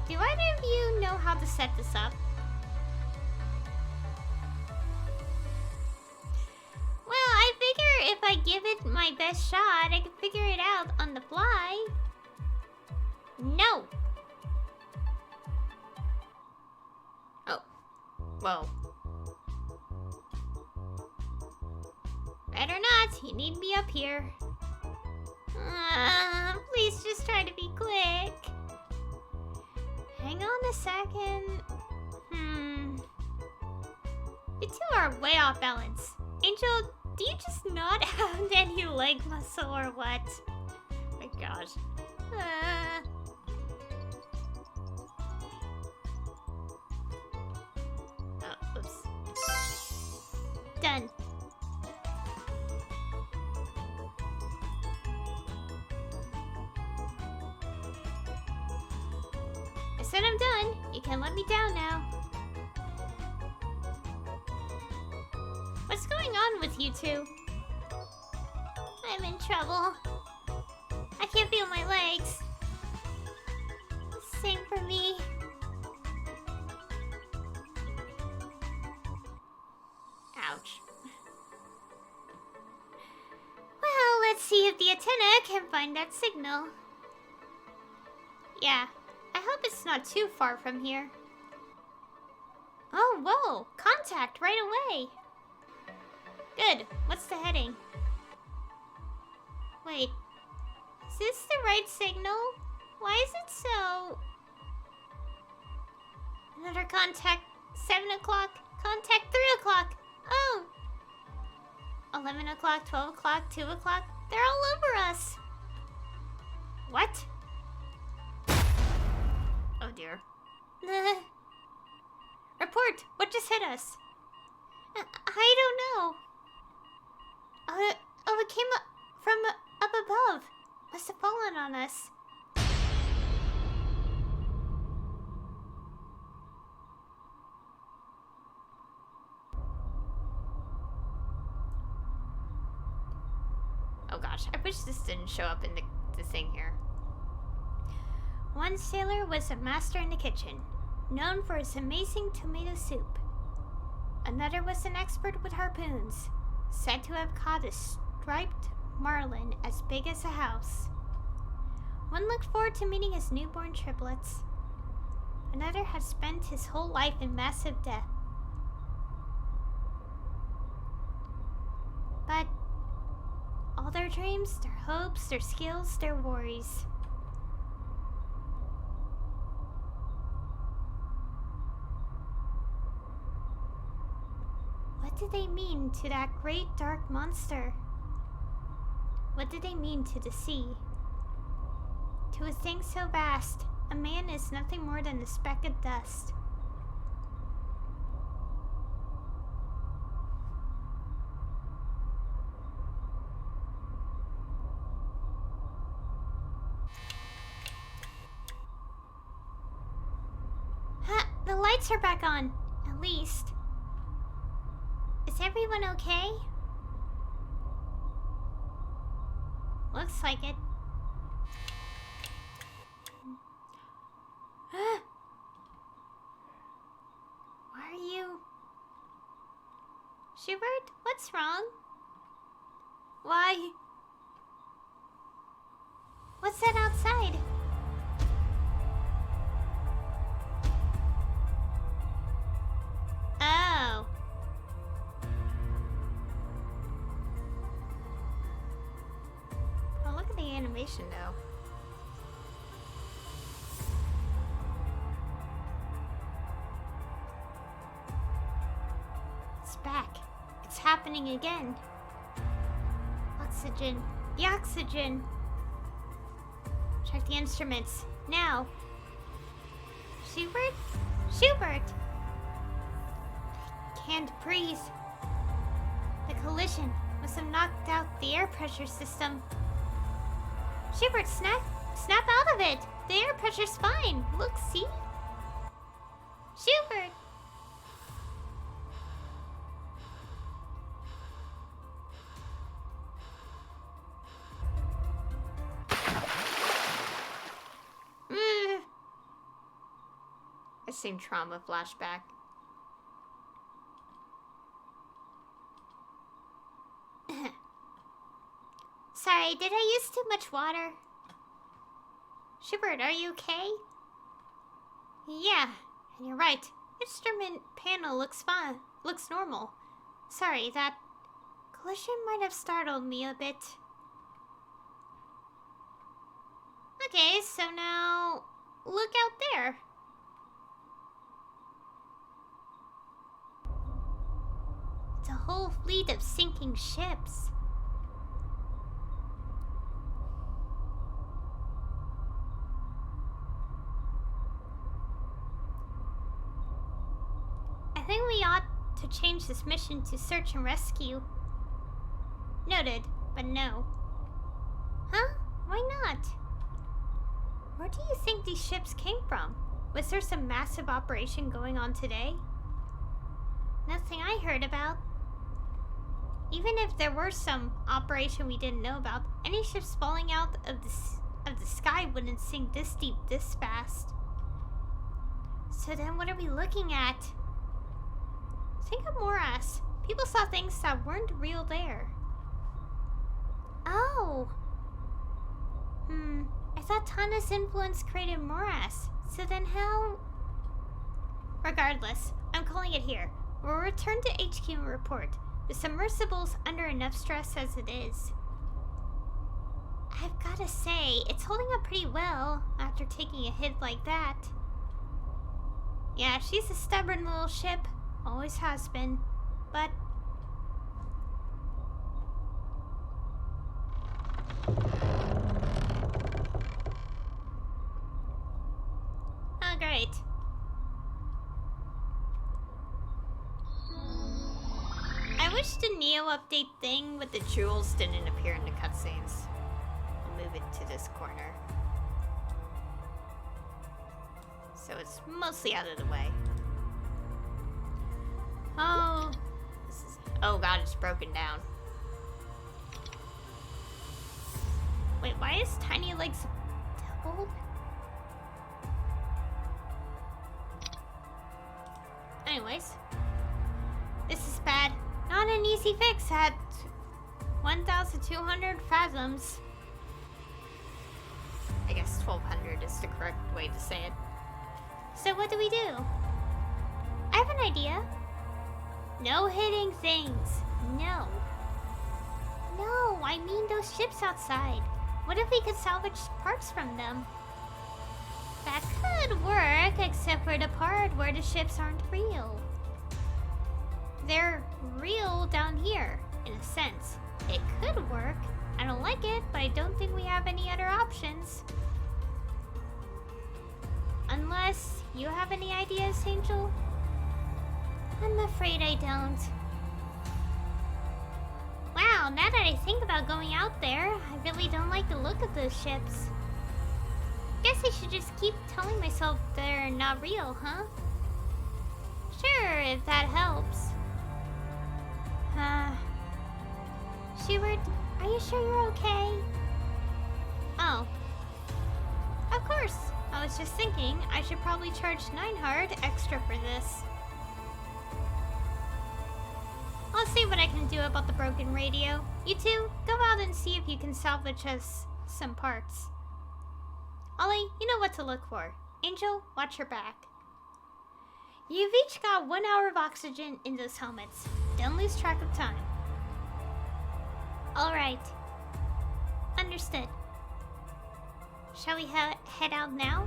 either of you know how to set this up? Well, I figure if I give it my best shot, I can figure it out on the fly. No. Oh, well. Better not, you need me up here. Please just try to be quick. Hang on a second. You two are way off balance. Angel, do you just not have any leg muscle or what? Oh my gosh. Oh, oops. Done. I said I'm done. You can let me down now. What's going on with you two? I'm in trouble. I can't feel my legs. Same for me. Ouch. Well, let's see if the antenna can find that signal. Yeah, I hope it's not too far from here. Oh, whoa! Contact right away! Good. What's the heading? Wait. Is this the right signal? Why is it so... Another contact. 7 o'clock. Contact 3 o'clock. Oh! 11 o'clock, 12 o'clock, 2 o'clock. They're all over us. What? Oh dear. Report. What just hit us? I don't know. It came up from up above. Must have fallen on us. gosh, I wish this didn't show up in the thing here. One sailor was a master in the kitchen, known for his amazing tomato soup. Another was an expert with harpoons, said to have caught a striped marlin as big as a house. One looked forward to meeting his newborn triplets. Another had spent his whole life in massive debt. But all their dreams, their hopes, their skills, their worries. What did they mean to that great dark monster? What did they mean to the sea? To a thing so vast, a man is nothing more than a speck of dust. The lights are back on, at least. Is everyone okay? Looks like it. Why are you... Schubert, what's wrong? Why? What's that outside? Oh. Oh, look at the animation though. It's back. It's happening again. Oxygen. The oxygen. Check the instruments. Now. Schubert? Schubert! I can't breathe. The collision must have knocked out the air pressure system. Schubert, snap out of it! The air pressure's fine. Look, see? Schubert! Same trauma flashback. Sorry, did I use too much water? Schubert, are you okay? Yeah, and you're right. Instrument panel looks fine. Looks normal. Sorry, that collision might have startled me a bit. Okay, so now look out there. It's a whole fleet of sinking ships. I think we ought to change this mission to search and rescue. Noted, but no. Huh? Why not? Where do you think these ships came from? Was there some massive operation going on today? Nothing I heard about. Even if there were some operation we didn't know about, any ships falling out of the sky wouldn't sink this deep this fast. So then what are we looking at? Think of morass. People saw things that weren't real there. Oh. I thought Tana's influence created morass. So then how... Regardless, I'm calling it here. We'll return to HQ and report. The submersible's under enough stress as it is. I've gotta say, it's holding up pretty well after taking a hit like that. Yeah, she's a stubborn little ship. Always has been. But... Oh, great. I wish the Neo update thing with the jewels didn't appear in the cutscenes. I'll move it to this corner. So it's mostly out of the way. Oh, oh god, it's broken down. Wait, why is tiny legs doubled? Anyways, this is bad. Not an easy fix at 1,200 fathoms. I guess 1,200 is the correct way to say it. So what do we do? I have an idea. No hitting things. No. No, I mean those ships outside. What if we could salvage parts from them? That could work, except for the part where the ships aren't real. They're real down here, in a sense. It could work. I don't like it, but I don't think we have any other options. Unless you have any ideas, Angel? I'm afraid I don't. Wow, now that I think about going out there, I really don't like the look of those ships. Guess I should just keep telling myself they're not real, huh? Sure, if that helps. Schubert, are you sure you're okay? Oh. Of course. I was just thinking I should probably charge 900 extra for this. I'll see what I can do about the broken radio. You two, go out and see if you can salvage us some parts. Ollie, you know what to look for. Angel, watch your back. You've each got 1 hour of oxygen in those helmets. Don't lose track of time. Alright. Understood. Shall we head out now?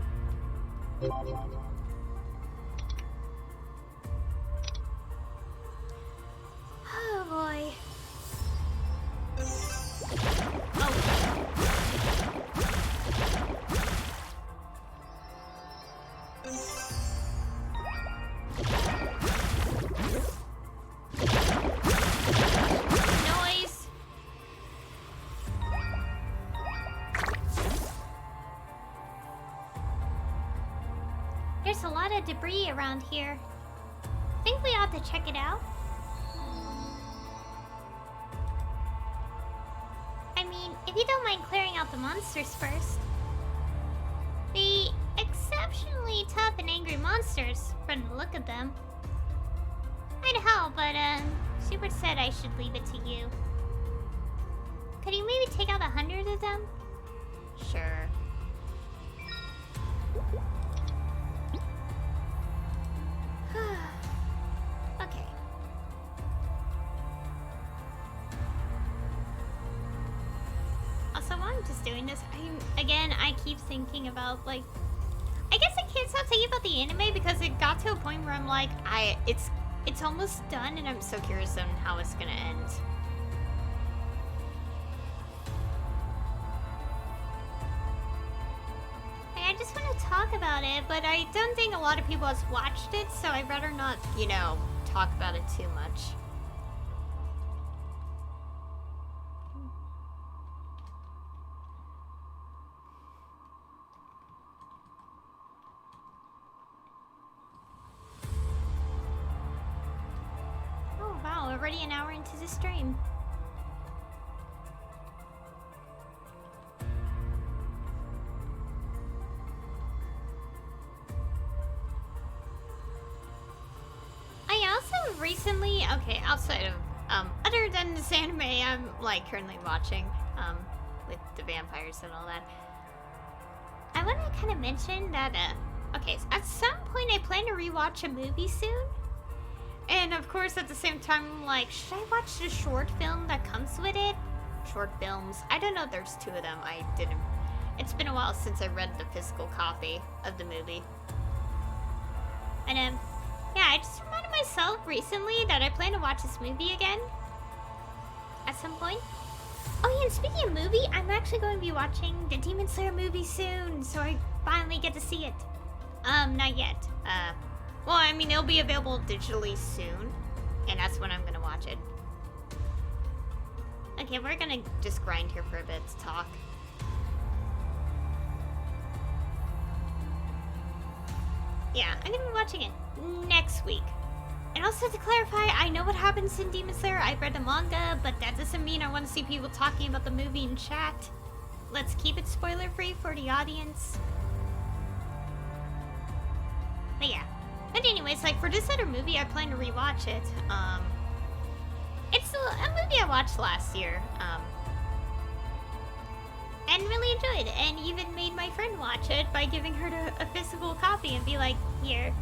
Oh boy. Noise. There's a lot of debris around here. Think we ought to check it out? I mean, if you don't mind clearing out the monsters first. The exceptionally tough and angry monsters, from the look of them. I'd help, but Schubert said I should leave it to you. Could you maybe take out 100 of them? Sure. Okay. Also, while I'm just doing this, I keep thinking about, like, I guess I can't stop thinking about the anime because it got to a point where I'm like, it's almost done and I'm so curious on how it's gonna end. I just want to talk about it, but I don't think a lot of people have watched it, so I'd rather not, you know, talk about it too much. Oh wow, already an hour into the stream. Recently, okay, outside of, other than this anime I'm, like, currently watching, with the vampires and all that, I want to kind of mention that, okay, so at some point I plan to rewatch a movie soon, and of course at the same time I'm like, should I watch the short film that comes with it? Short films, I don't know if there's 2 of them, it's been a while since I read the physical copy of the movie, and yeah, I just reminded myself recently that I plan to watch this movie again. At some point. Oh yeah, and speaking of movie, I'm actually going to be watching the Demon Slayer movie soon, so I finally get to see it. Not yet. Well, I mean, it'll be available digitally soon, and that's when I'm going to watch it. Okay, we're going to just grind here for a bit to talk. Yeah, I'm gonna be watching it next week. And also to clarify, I know what happens in Demon Slayer. I've read the manga, but that doesn't mean I want to see people talking about the movie in chat. let's keep it spoiler-free for the audience. But yeah. But anyways, like, for this other movie, I plan to rewatch it. It's a movie I watched last year. And really enjoyed, and even made my friend watch it by giving her a physical copy and be like, here.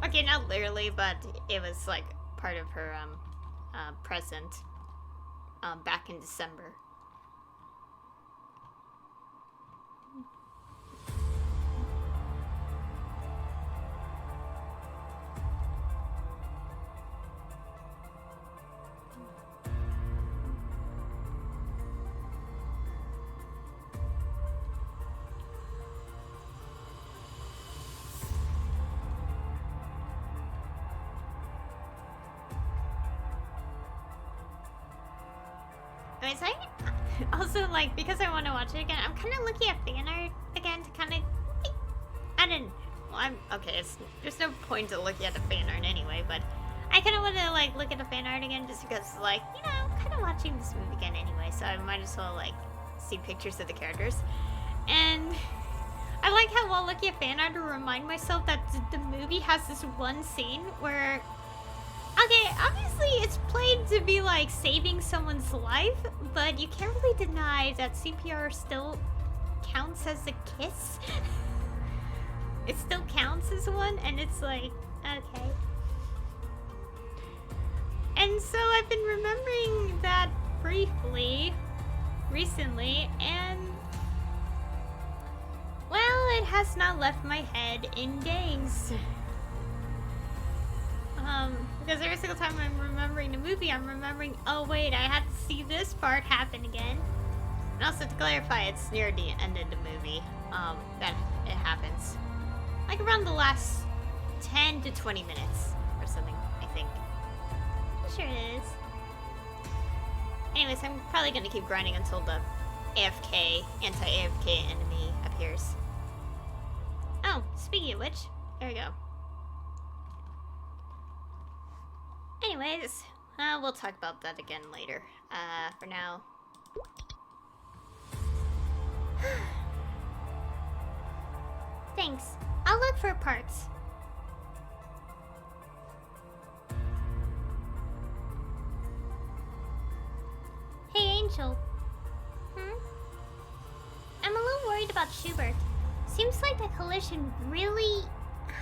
Okay, not literally, but it was like part of her present back in December. Anyways, also, like, because I want to watch it again, I'm kind of looking at fan art again to kind of, okay, there's no point to looking at the fan art anyway, but I kind of want to, like, look at the fan art again just because, like, you know, I'm kind of watching this movie again anyway, so I might as well, like, see pictures of the characters. And I like how while looking at fan art to remind myself that the movie has this one scene where, okay, obviously it's played to be like saving someone's life, but you can't really deny that CPR still counts as a kiss. It still counts as one, and it's like, okay. And so I've been remembering that briefly, recently, and well, it has not left my head in days. Because every single time I'm remembering the movie, I'm remembering, oh wait, I have to see this part happen again. And also to clarify, it's near the end of the movie, that it happens. Like around the last 10 to 20 minutes or something, I think. I'm sure it is. Anyways, I'm probably gonna keep grinding until the anti-AFK enemy appears. Oh, speaking of which, there we go. Anyways, we'll talk about that again later. For now. Thanks. I'll look for parts. Hey, Angel. I'm a little worried about Schubert. Seems like the collision really...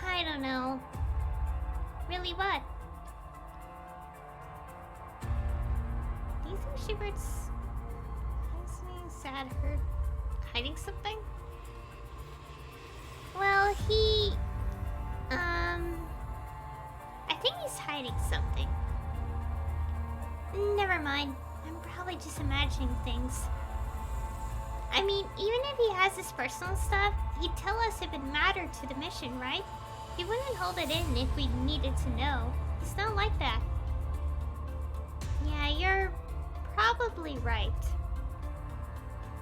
I don't know. Really what? Do you think Schubert's... sad, hurt, hiding something? Well, he... I think he's hiding something. Never mind. I'm probably just imagining things. I mean, even if he has his personal stuff, he'd tell us if it mattered to the mission, right? He wouldn't hold it in if we needed to know. He's not like that. Yeah, you're probably right.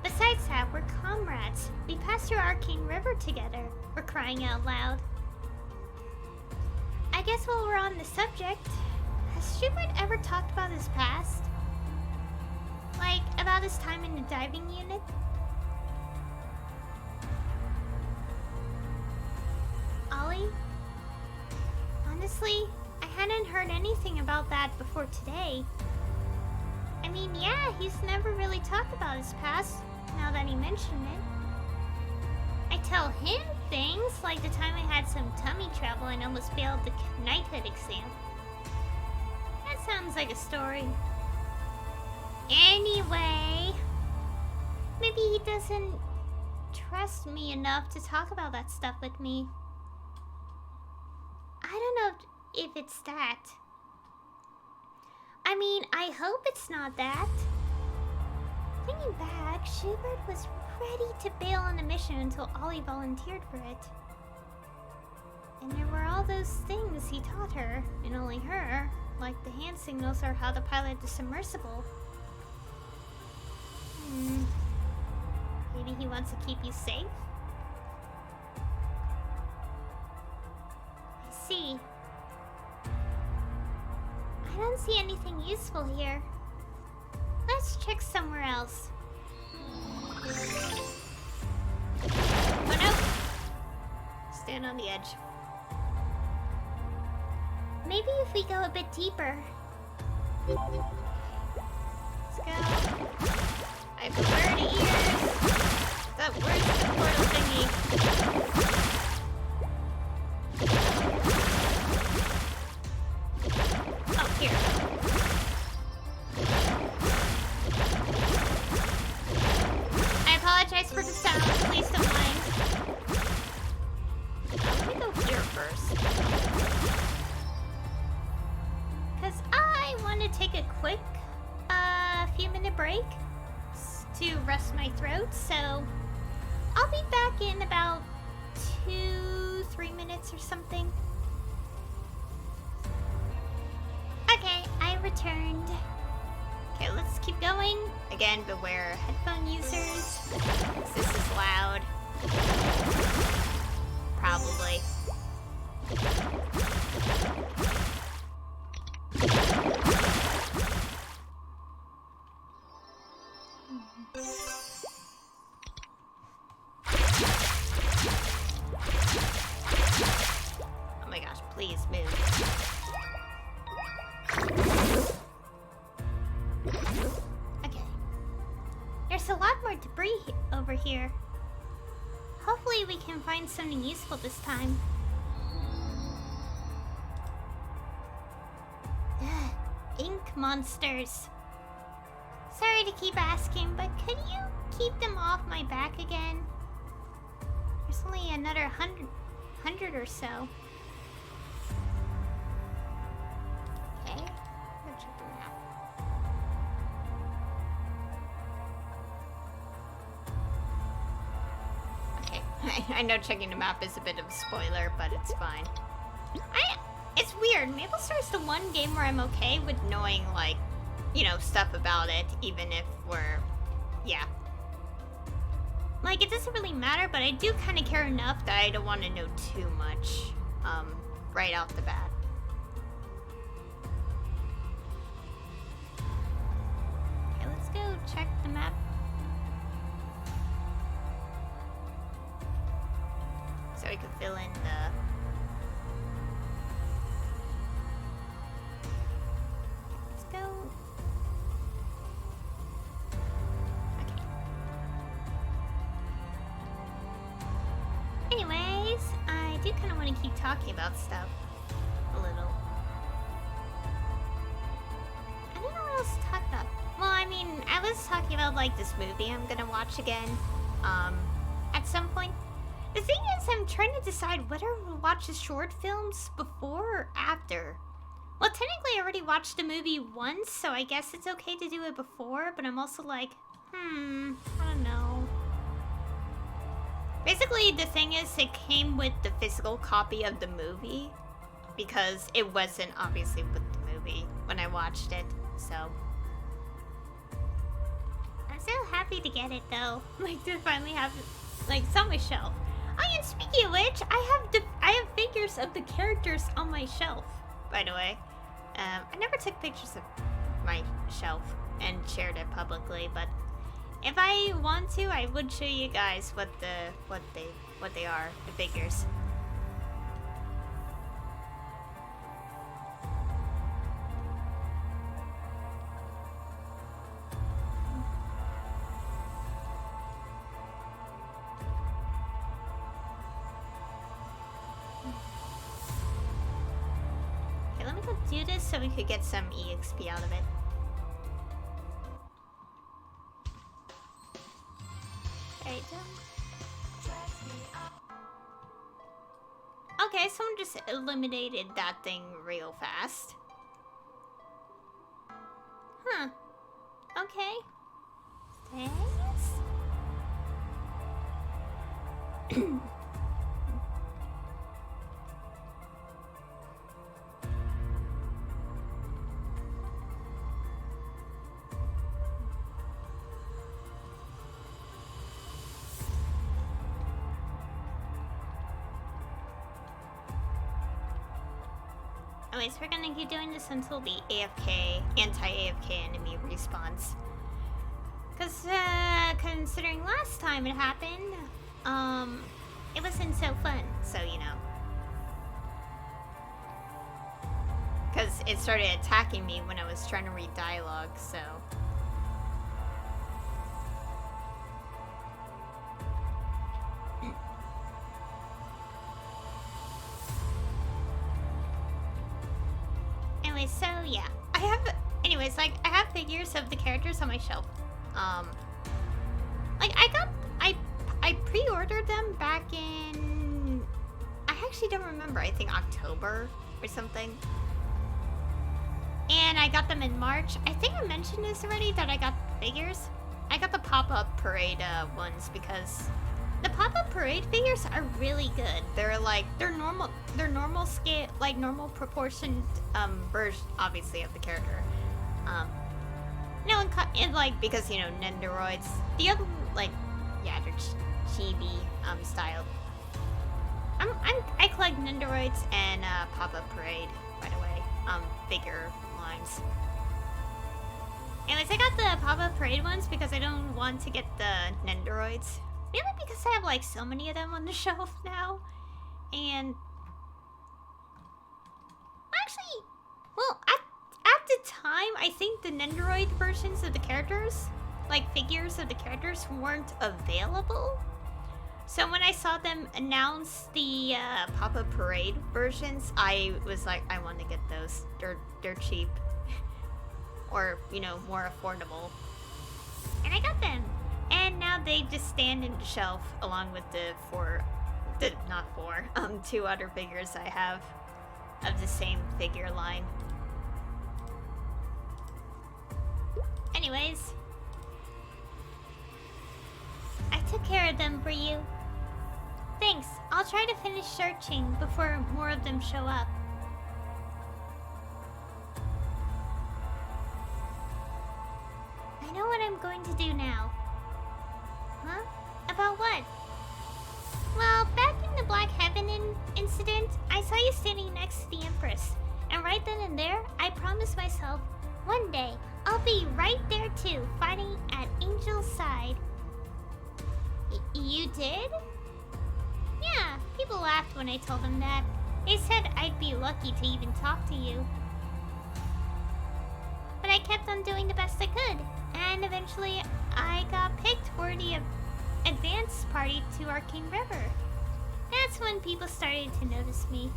Besides that, we're comrades. We passed through Arcane River together. We're crying out loud. I guess while we're on the subject, has Schubert ever talked about his past? Like, about his time in the diving unit? Ollie? Honestly, I hadn't heard anything about that before today. I mean, yeah, he's never really talked about his past, now that he mentioned it. I tell him things, like the time I had some tummy trouble and almost failed the knighthood exam. That sounds like a story. Anyway, maybe he doesn't trust me enough to talk about that stuff with me. I don't know if it's that. I mean, I hope it's not that. Thinking back, Schubert was ready to bail on the mission until Ollie volunteered for it. And there were all those things he taught her, and only her, like the hand signals or how to pilot the submersible. Maybe he wants to keep you safe? I see. I don't see anything useful here. Let's check somewhere else. Oh no! Stand on the edge. Maybe if we go a bit deeper. Let's go. I have 30 years. Where's the portal thingy? Oh, here. I apologize for the sound. Please don't mind. Let me go here first. Because I want to take a quick few-minute break to rest my throat, so I'll be back in about 2-3 minutes or something. Okay, I returned. Okay, let's keep going. Again, beware headphone users. This is loud. Probably. Oh my gosh, please move. Okay. There's a lot more debris over here. Hopefully we can find something useful this time. Ugh, ink monsters. Sorry to keep asking, but could you keep them off my back again? There's only another 100 or so. Okay, go check the map. Okay, I know checking the map is a bit of a spoiler, but it's fine. It's weird. Maplestory is the one game where I'm okay with knowing, like, you know, stuff about it, even if we're, yeah. Like, it doesn't really matter, but I do kind of care enough that I don't want to know too much, right off the bat. Okay, let's go check the map. So we can fill in the... Let's go. Okay. Anyways, I do kind of want to keep talking about stuff a little. I don't know what else to talk about. Well, I mean, I was talking about, like, this movie I'm gonna watch again, at some point. The thing is, I'm trying to decide whether to watch the short films before or after. Well, technically I already watched the movie once, so I guess it's okay to do it before, but I'm also like, I don't know. Basically, the thing is, it came with the physical copy of the movie, because it wasn't obviously with the movie when I watched it, so. I'm so happy to get it, though. Like, to finally have it, like, it's on my shelf. Oh, and speaking of which, I have figures of the characters on my shelf, by the way. I never took pictures of my shelf and shared it publicly, but if I want to, I would show you guys what they are, the figures. Okay, let me go do this so we could get some EXP out of it. Right. Okay, someone just eliminated that thing real fast. Huh. Okay. Thanks. Anyways, we're gonna keep doing this until the AFK, anti-AFK enemy respawns. Because Because, considering last time it happened, it wasn't so fun, so you know. Because it started attacking me when I was trying to read dialogue, so. Anyway, so yeah. I have figures of the characters on my shelf. Like I pre-ordered them back in, I actually don't remember, I think October or something. And I got them in March. I think I mentioned this already, that I got figures. I got the pop-up parade ones because the pop-up parade figures are really good. They're normal scale, like normal proportioned version, obviously, of the character. No, and like, because, you know, Nendoroids, the other, like, yeah, they're chibi styled. I collect Nendoroids and pop-up parade, by the way, figure lines. Anyways, I got the pop-up parade ones because I don't want to get the Nendoroids. Mainly because I have like so many of them on the shelf now. And actually, well, at the time, I think the Nendoroid versions of the characters, like figures of the characters, weren't available. So when I saw them announce the pop-up parade versions, I was like, I want to get those. They're cheap. Or, you know, more affordable. And I got them. And now they just stand in the shelf along with the two other figures I have of the same figure line. Anyways, I took care of them for you. Thanks. I'll try to finish searching before more of them show up. I know what I'm going to do now. Huh? About what? Well, back in the Black Heaven incident, I saw you standing next to the Empress. And right then and there, I promised myself, one day, I'll be right there too, fighting at Angel's side. You did? Yeah, people laughed when I told them that. They said I'd be lucky to even talk to you. But I kept on doing the best I could, and eventually I got picked for the advance party to Arcane River. That's when people started to notice me.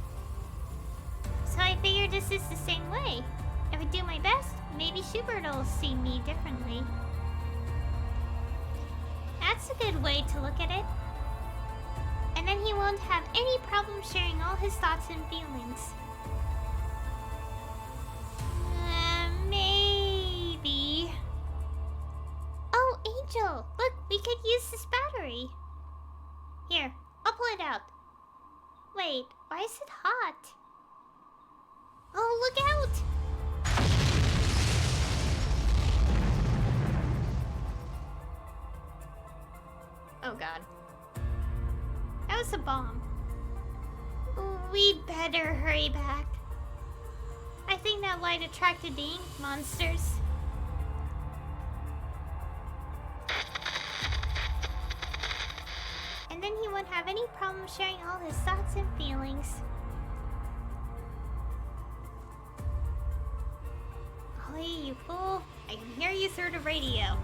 So I figured this is the same way. If I do my best, maybe Schubert will see me differently. That's a good way to look at it. And then he won't have any problem sharing all his thoughts and feelings. Maybe. Oh, Angel! Look, we could use this battery. Here, I'll pull it out. Wait, why is it hot? Oh, look out! Oh god. That was a bomb. We'd better hurry back. I think that light attracted the ink monsters. And then he won't have any problem sharing all his thoughts and feelings. Holly, you fool. I can hear you through the radio.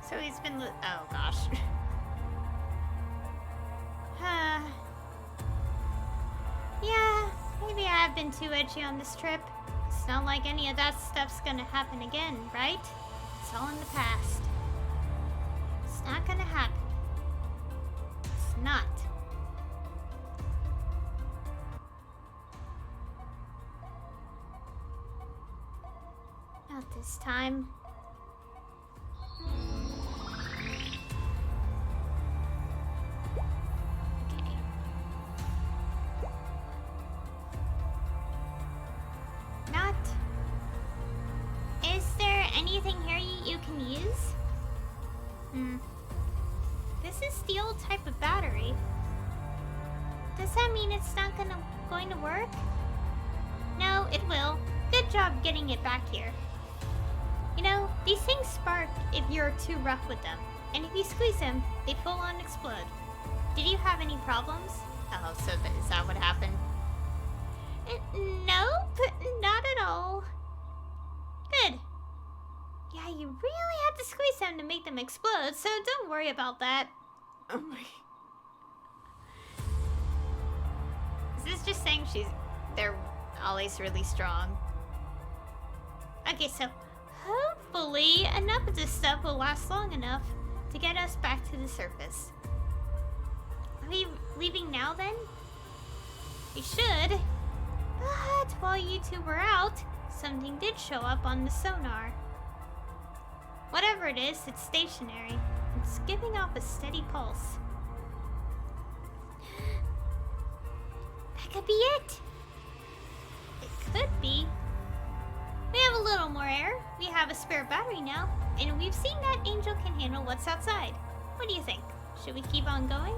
So he's been oh gosh. Yeah, maybe I have been too edgy on this trip. It's not like any of that stuff's gonna happen again, right? It's all in the past. It's not gonna happen. It's not. Not this time. Anything here you can use? This is the old type of battery. Does that mean it's not going to work? No, it will. Good job getting it back here. You know, These things spark if you're too rough with them, and if you squeeze them, they full on explode. Did you have any problems? Oh, so is that what happened? Nope, not at all. Good. Yeah, you really had to squeeze them to make them explode, so don't worry about that. Oh my. Is this just saying they're Ollie's really strong? Okay, so hopefully enough of this stuff will last long enough to get us back to the surface. Are we leaving now then? We should. But while you two were out, something did show up on the sonar. Whatever it is, it's stationary. It's giving off a steady pulse. That could be it. It could be. We have a little more air. We have a spare battery now. And we've seen that Angel can handle what's outside. What do you think? Should we keep on going?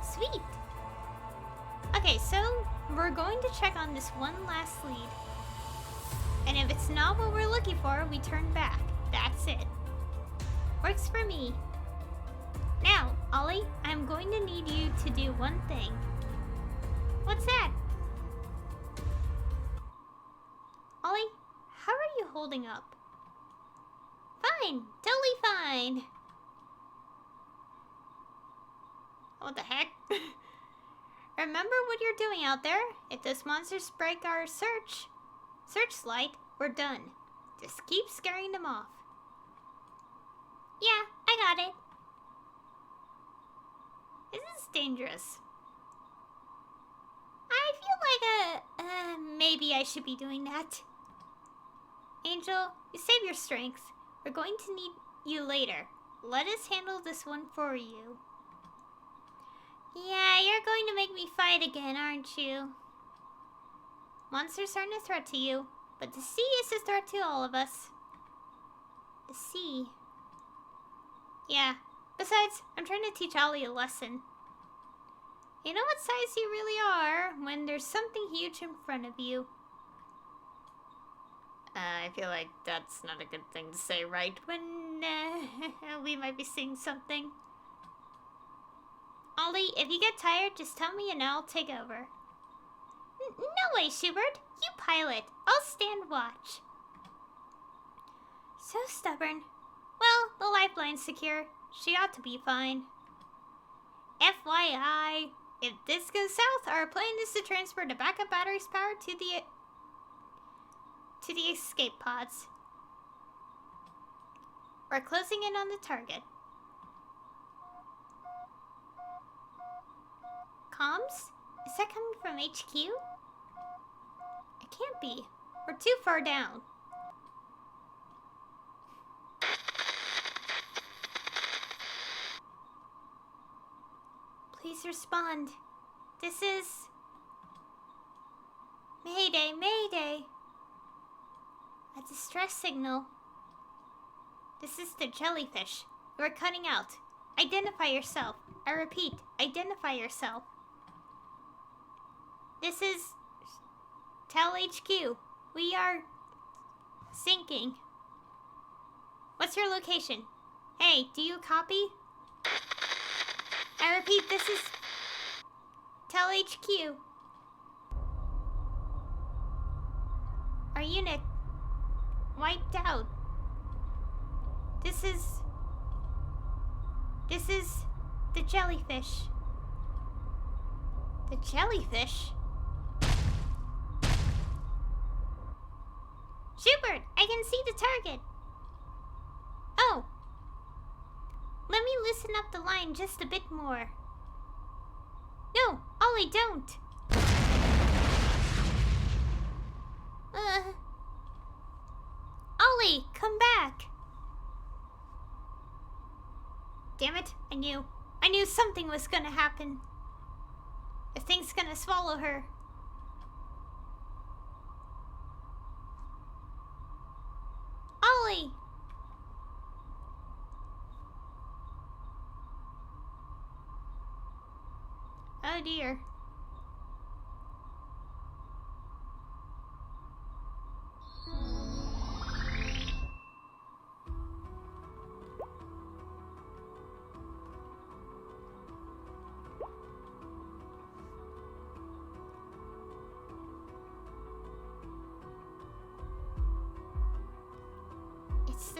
Sweet. Okay, so we're going to check on this one last lead. And if it's not what we're looking for, we turn back. That's it. Works for me. Now, Ollie, I'm going to need you to do one thing. What's that? Ollie, how are you holding up? Fine, totally fine. What the heck? Remember what you're doing out there. If those monsters break our searchlight, we're done. Just keep scaring them off. Yeah, I got it. This is dangerous. I feel like maybe I should be doing that. Angel, you save your strength. We're going to need you later. Let us handle this one for you. Yeah, you're going to make me fight again, aren't you? Monsters aren't a threat to you, but the sea is a threat to all of us. The sea? Yeah. Besides, I'm trying to teach Ollie a lesson. You know what size you really are when there's something huge in front of you. I feel like that's not a good thing to say right when we might be seeing something. Ollie, if you get tired, just tell me and I'll take over. No way, Schubert. You pilot. I'll stand watch. So stubborn. Well, the lifeline's secure. She ought to be fine. FYI, if this goes south, our plan is to transfer the backup battery's power to the escape pods. We're closing in on the target. Comms? Is that coming from HQ? It can't be. We're too far down. Please respond. This is... Mayday, Mayday. A distress signal. This is the jellyfish. We're cutting out. Identify yourself. I repeat, identify yourself. This is... Tell HQ. We are... sinking. What's your location? Hey, do you copy? I repeat, this is... Tell HQ. Our unit... wiped out. This is the jellyfish. The jellyfish? Schubert, I can see the target. Oh. Let me loosen up the line just a bit more. No, Ollie, don't. Ollie, come back. Damn it, I knew something was gonna happen. The thing's gonna swallow her. Ollie! Oh dear.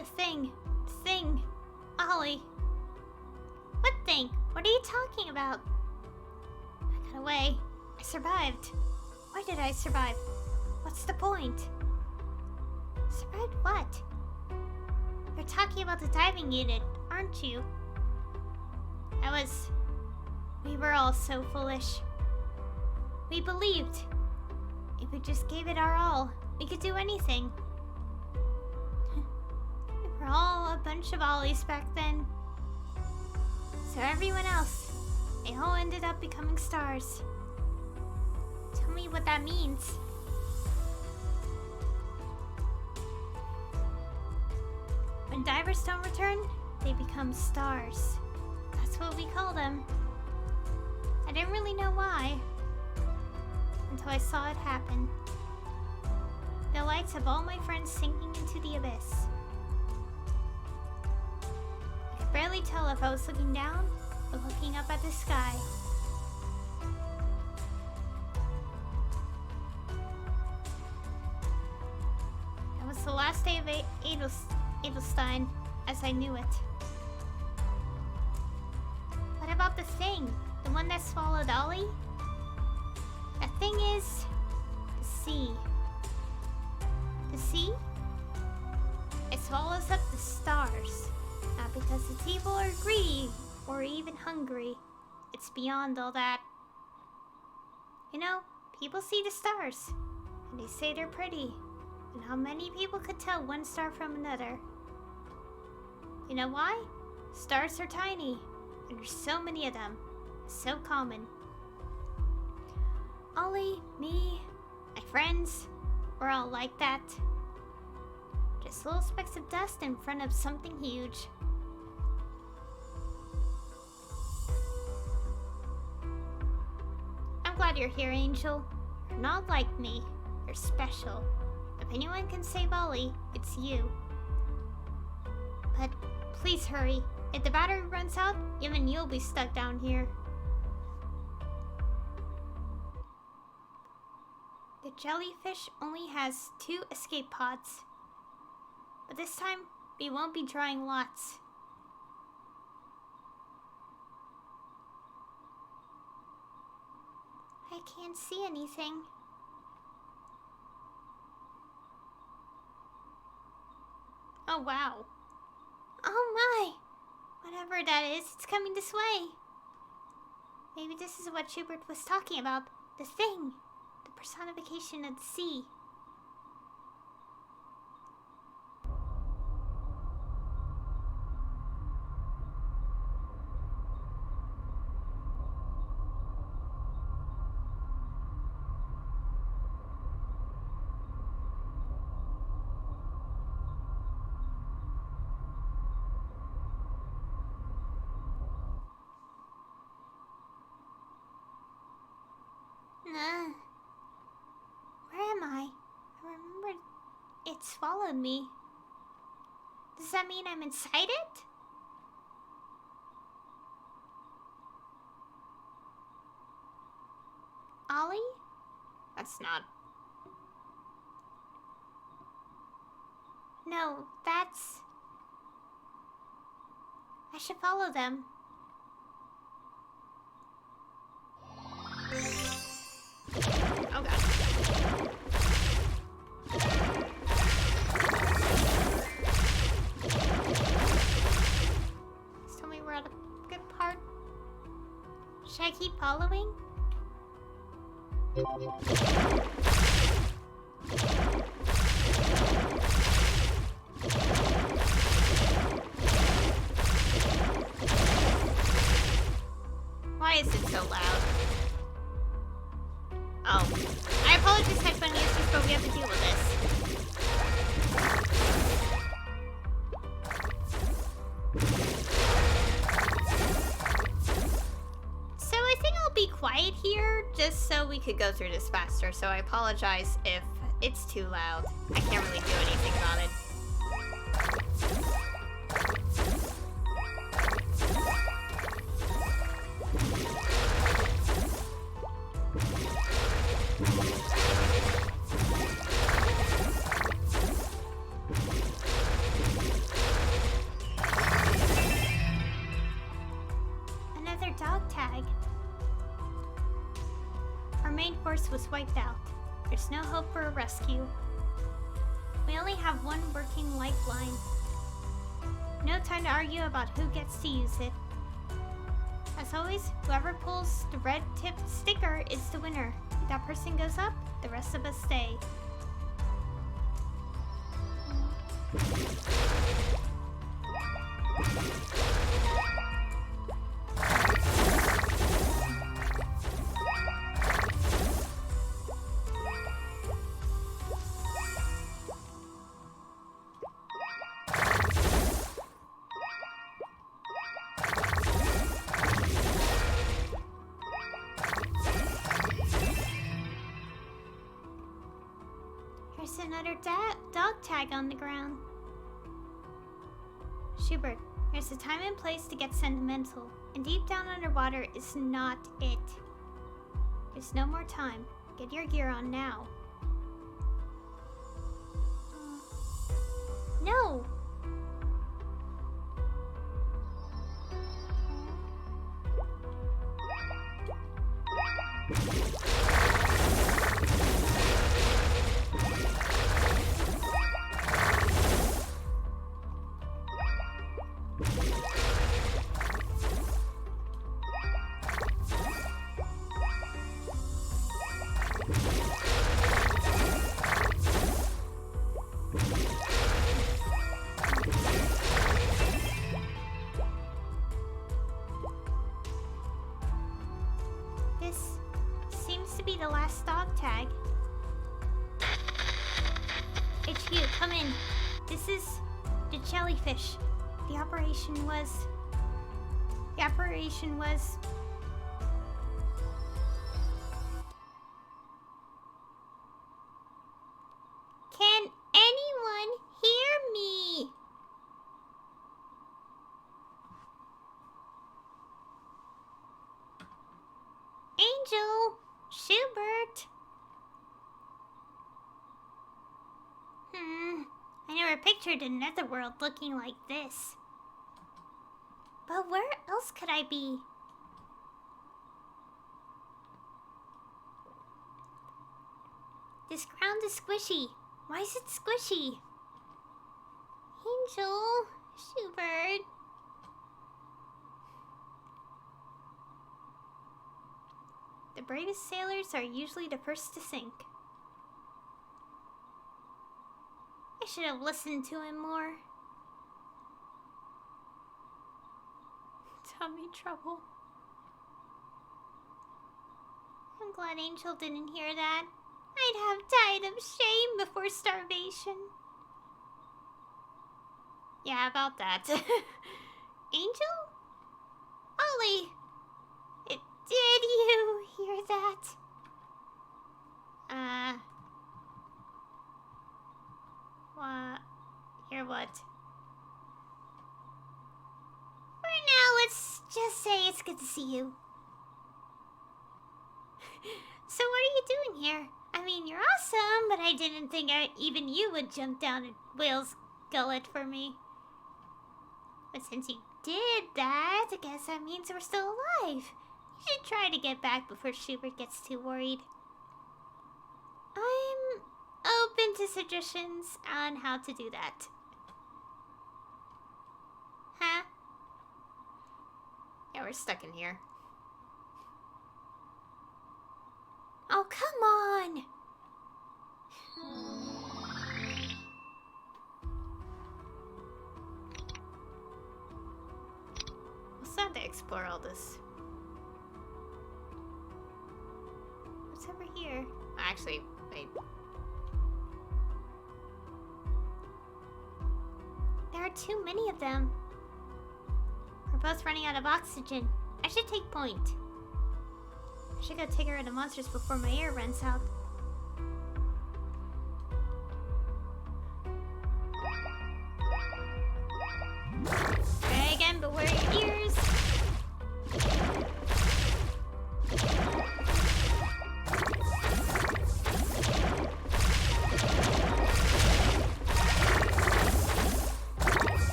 The thing. The thing. Ollie. What thing? What are you talking about? I got away. I survived. Why did I survive? What's the point? Survived what? You're talking about the diving unit, aren't you? We were all so foolish. We believed. If we just gave it our all, we could do anything. We were all a bunch of ollies back then. So everyone else, they all ended up becoming stars. Tell me what that means. When divers don't return, they become stars. That's what we call them. I didn't really know why, until I saw it happen. The lights of all my friends sinking into the abyss. I could barely tell if I was looking down or looking up at the sky. That was the last day of Edelstein as I knew it. What about the thing? The one that swallowed Ollie? The thing is the sea. The sea? It swallows up the stars. Not because it's evil or greedy or even hungry. It's beyond all that. You know, people see the stars and they say they're pretty. And how many people could tell one star from another? You know why? Stars are tiny, and there's so many of them. So common. Ollie, me, my friends, we're all like that. Just little specks of dust in front of something huge. I'm glad you're here, Angel. You're not like me. You're special. If anyone can save Ollie, it's you. But please hurry. If the battery runs out, even you'll be stuck down here. The jellyfish only has 2 escape pods. But this time, we won't be drawing lots. I can't see anything. Oh wow. Oh my! Whatever that is, it's coming this way. Maybe this is what Schubert was talking about. The thing. The personification of the sea. Where am I? I remember it swallowed me. Does that mean I'm inside it? Ollie? That's not. No, that's... I should follow them. Oh god. Just tell me we're at a good part. Should I keep following? Why is it so loud? Oh. I apologize, headphone users, but we have to deal with this. So I think I'll be quiet here, just so we could go through this faster. So I apologize if it's too loud. I can't really do anything about it. another dog tag. Our main force was wiped out. There's no hope for a rescue. We only have one working lifeline. No time to argue about who gets to use it. As always, whoever pulls the red tipped sticker is the winner. If that person goes up, the rest of us stay. There's another dog tag on the ground. Schubert, there's a time and place to get sentimental, and deep down underwater is not it. There's no more time. Get your gear on now. No! This seems to be the last dog tag. HQ, come in. This is the jellyfish. The operation was... Can anyone hear me? Angel, Schubert. I never pictured a netherworld looking like this. But where else could I be? This ground is squishy. Why is it squishy? Angel, Schubert. The bravest sailors are usually the first to sink. I should have listened to him more. Tummy trouble. I'm glad Angel didn't hear that. I'd have died of shame before starvation. Yeah, about that. Angel? Ollie! Did you hear that? What? Hear what? For now, let's just say it's good to see you. So what are you doing here? I mean, you're awesome, but I didn't think even you would jump down a whale's gullet for me. But since you did that, I guess that means we're still alive. You should try to get back before Schubert gets too worried. I'm open to suggestions on how to do that. Huh? Yeah, we're stuck in here. Oh, come on! Let's not to explore all this. What's over here? Actually, wait. There are too many of them. We're both running out of oxygen. I should take point. I should go take her to monsters before my air runs out. Try again, but wear your ears.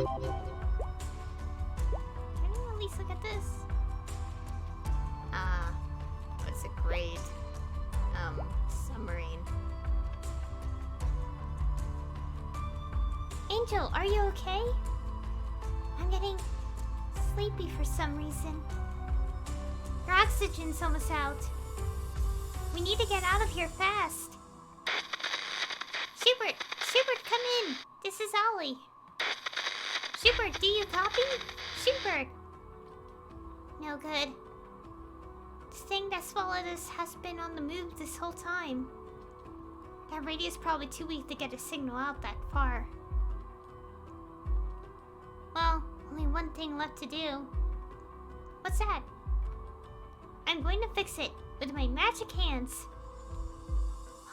Can I at least look at this? What's a great, submarine? Angel, are you okay? I'm getting sleepy for some reason. Your oxygen's almost out. We need to get out of here fast. Schubert! Schubert, come in! This is Ollie. Schubert, do you copy? Schubert! No good. The thing that swallowed us has been on the move this whole time. That radio's probably too weak to get a signal out that far. Well, only one thing left to do. What's that? I'm going to fix it with my magic hands.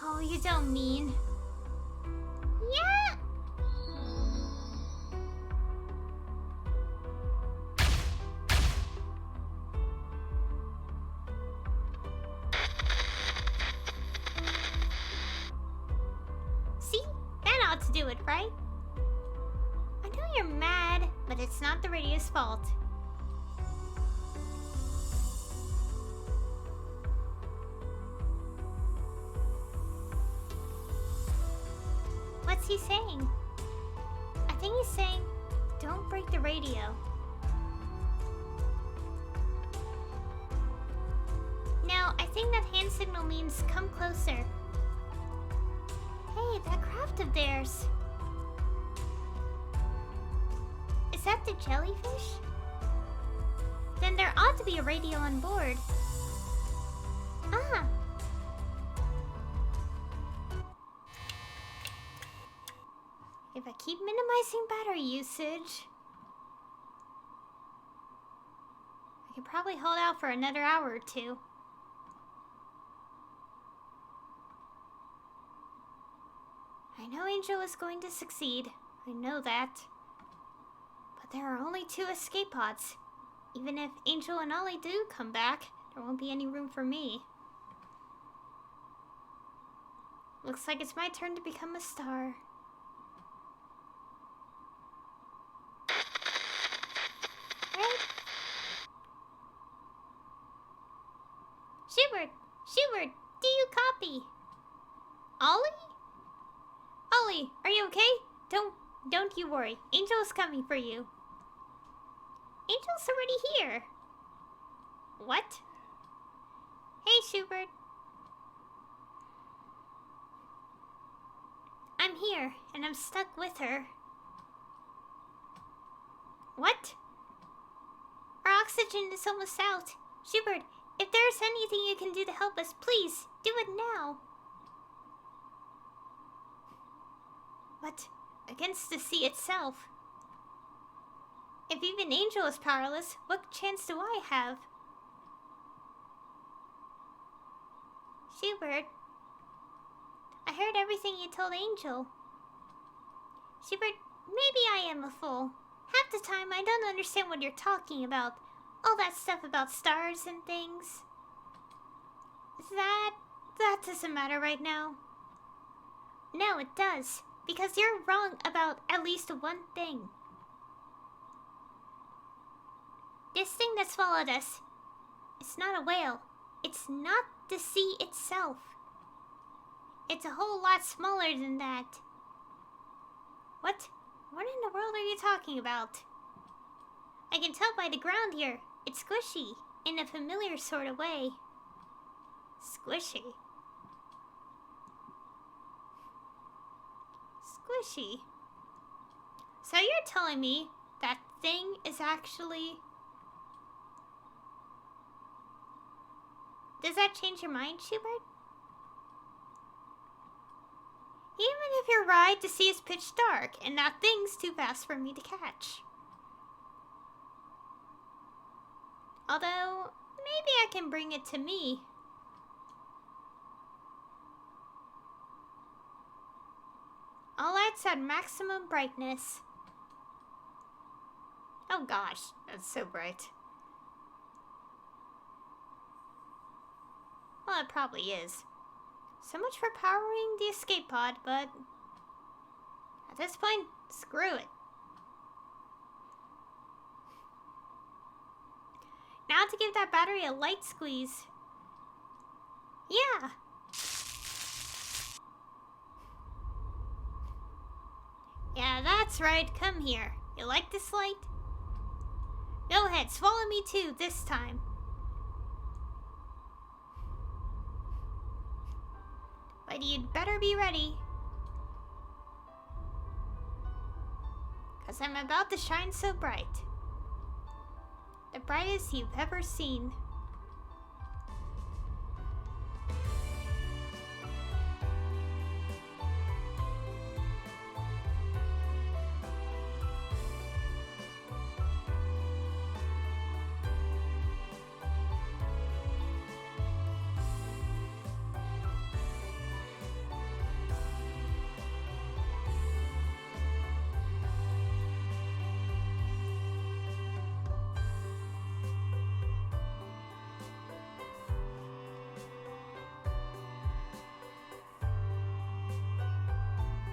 Oh, you don't mean... Yeah! See? That ought to do it, right? I know you're mad, but it's not the radio's fault. What's he saying? I think he's saying, don't break the radio. No, I think that hand signal means come closer. Hey, that craft of theirs. Is that the jellyfish? Then there ought to be a radio on board. Ah! If I keep minimizing battery usage, I could probably hold out for another hour or two. I know Angel is going to succeed. I know that. But there are only 2 escape pods. Even if Angel and Ollie do come back, there won't be any room for me. Looks like it's my turn to become a star. Right? Schubert! Schubert! Do you copy? Ollie? Ollie, are you okay? Don't you worry. Angel is coming for you. Angel's already here. What? Hey, Schubert. I'm here, and I'm stuck with her. What? Our oxygen is almost out. Schubert, if there's anything you can do to help us, please, do it now. But against the sea itself. If even Angel is powerless, what chance do I have? Schubert, I heard everything you told Angel. Schubert, maybe I am a fool. Half the time I don't understand what you're talking about. All that stuff about stars and things. That doesn't matter right now. No, it does. Because you're wrong about at least one thing. This thing that swallowed us, it's not a whale. It's not the sea itself. It's a whole lot smaller than that. What? What in the world are you talking about? I can tell by the ground here. It's squishy, in a familiar sort of way. Squishy. Squishy. So you're telling me that thing is actually... Does that change your mind, Schubert? Even if you're right, the sea is pitch dark, and that thing's too fast for me to catch. Although, maybe I can bring it to me. All lights at maximum brightness. Oh gosh, that's so bright. Well, it probably is. So much for powering the escape pod, but at this point, screw it. Now to give that battery a light squeeze. Yeah. Yeah, that's right. Come here. You like this light? Go ahead, swallow me too, this time. But you'd better be ready. 'Cause I'm about to shine so bright. The brightest you've ever seen.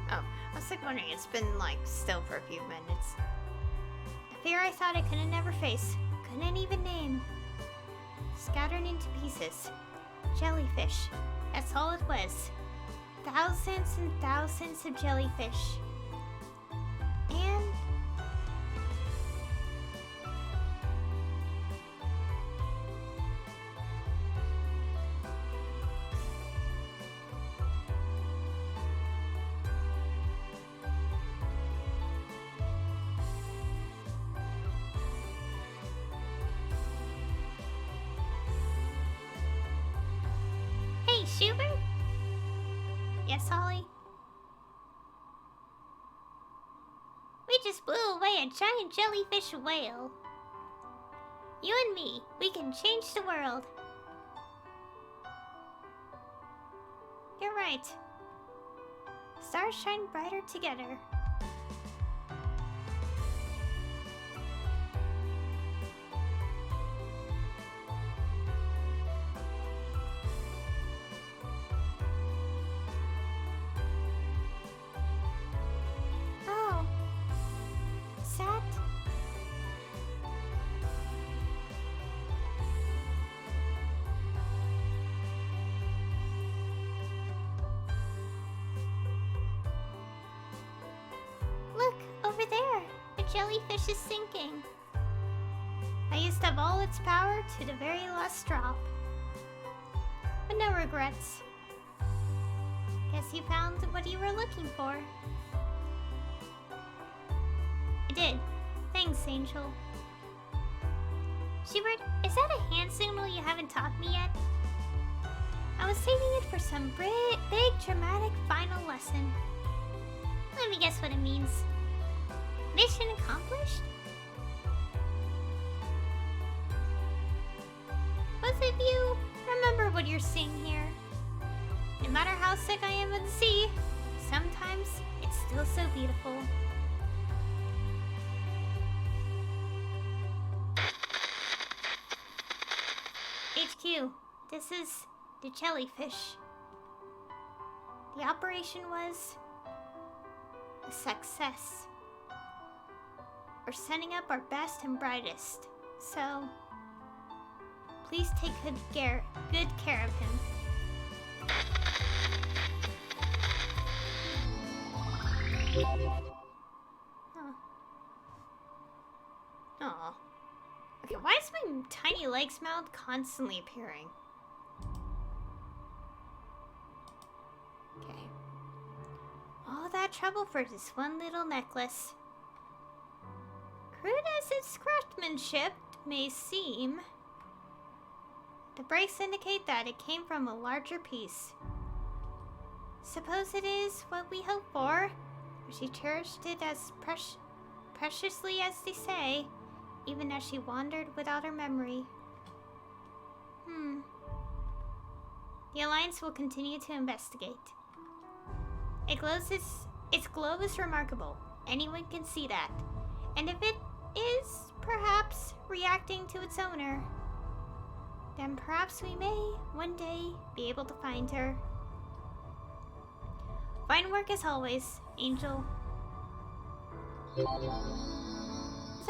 I was like wondering, it's been like still for a few minutes. A fear I thought I couldn't never face, couldn't even name. Scattered into pieces. Jellyfish. That's all it was. Thousands and thousands of jellyfish. And Schubert? Yes, Holly? We just blew away a giant jellyfish whale. You and me, we can change the world. You're right. Stars shine brighter together. Jellyfish is sinking. I used up all its power to the very last drop. But no regrets. Guess you found what you were looking for. I did. Thanks, Angel. Schubert, is that a hand signal you haven't taught me yet? I was saving it for some big dramatic final lesson. Let me guess what it means. Mission accomplished? Both of you, remember what you're seeing here. No matter how sick I am of the sea, sometimes it's still so beautiful. HQ, this is the jellyfish. The operation was a success. We're sending up our best and brightest, so please take good care of him. Huh. Aw. Okay, why is my tiny legs mouth constantly appearing? Okay. All that trouble for this one little necklace. Crude as its craftsmanship may seem, the breaks indicate that it came from a larger piece. Suppose it is what we hope for, or she cherished it as preciously as they say, even as she wandered without her memory. The Alliance will continue to investigate. Its glow is remarkable. Anyone can see that. And if it is perhaps reacting to its owner, then perhaps we may one day be able to find her. Fine work as always, Angel. So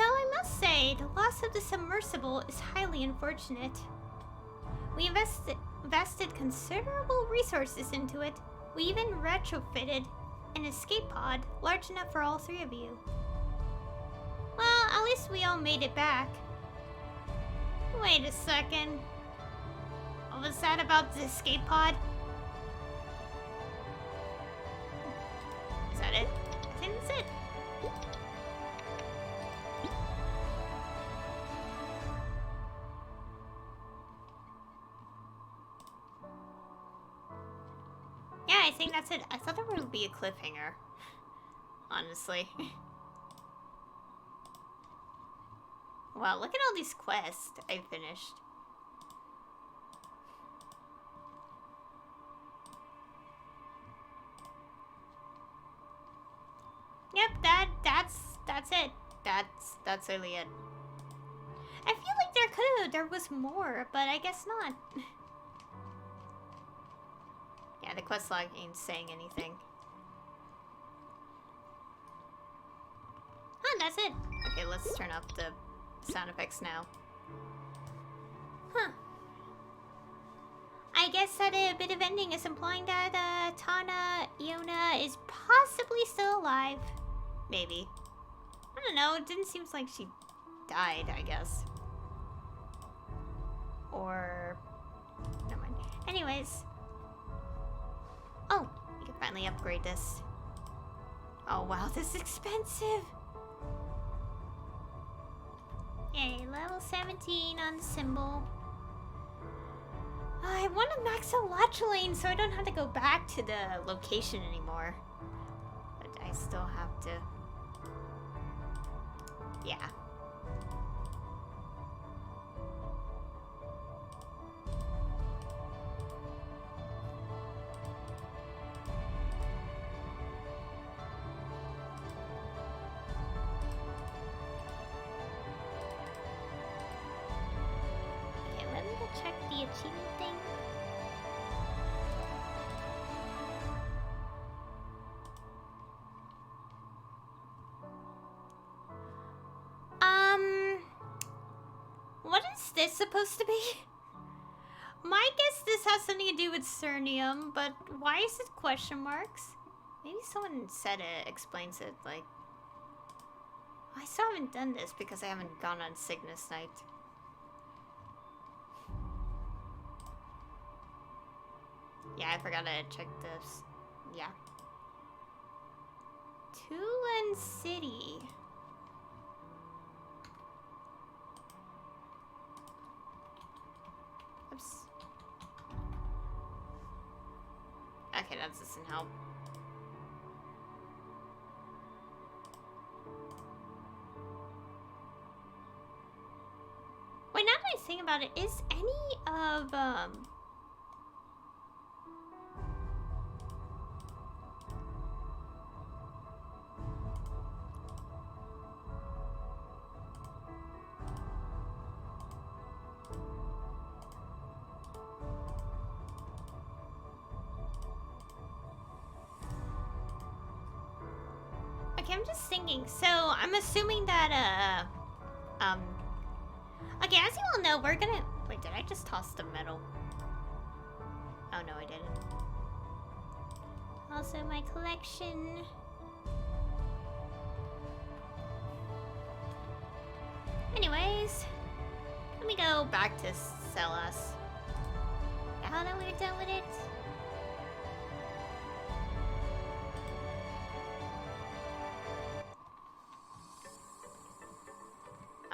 I must must say, the loss of the submersible is highly unfortunate. We invested considerable resources into it. We even retrofitted an escape pod large enough for all three of you. Well, at least we all made it back. Wait a second. What was that about the escape pod? Is that it? I think that's it. Yeah, I think that's it. I thought there would be a cliffhanger. Honestly. Wow, look at all these quests I finished. Yep, that's it. That's really it. I feel like there was more, but I guess not. Yeah, the quest log ain't saying anything. Huh, that's it. Okay, let's turn up the sound effects now. Huh. I guess that a bit of ending is implying that Tana Iona is possibly still alive. Maybe. I don't know, it didn't seem like she died, I guess. Or... never mind. Anyways. Oh, we can finally upgrade this. Oh wow, this is expensive! Yay, level 17 on the symbol. I want to max out Latchlane so I don't have to go back to the location anymore. But I still have to... yeah. Okay, let me go check the achievement thing. What is this supposed to be? My guess this has something to do with Cernium, but why is it question marks? Maybe someone said it, explains it, like... I still haven't done this because I haven't gone on Cygnus Night. Yeah, I forgot to check this. Yeah. Tulan City. Oops. Okay, that doesn't help. Wait, now that I think about it, is any of, okay, I'm just thinking. So, I'm assuming that, okay, as you all know, we're gonna... Wait, did I just toss the metal? Oh, no, I didn't. Also, my collection. Anyways, let me go back to Sellas. Now that we're done with it.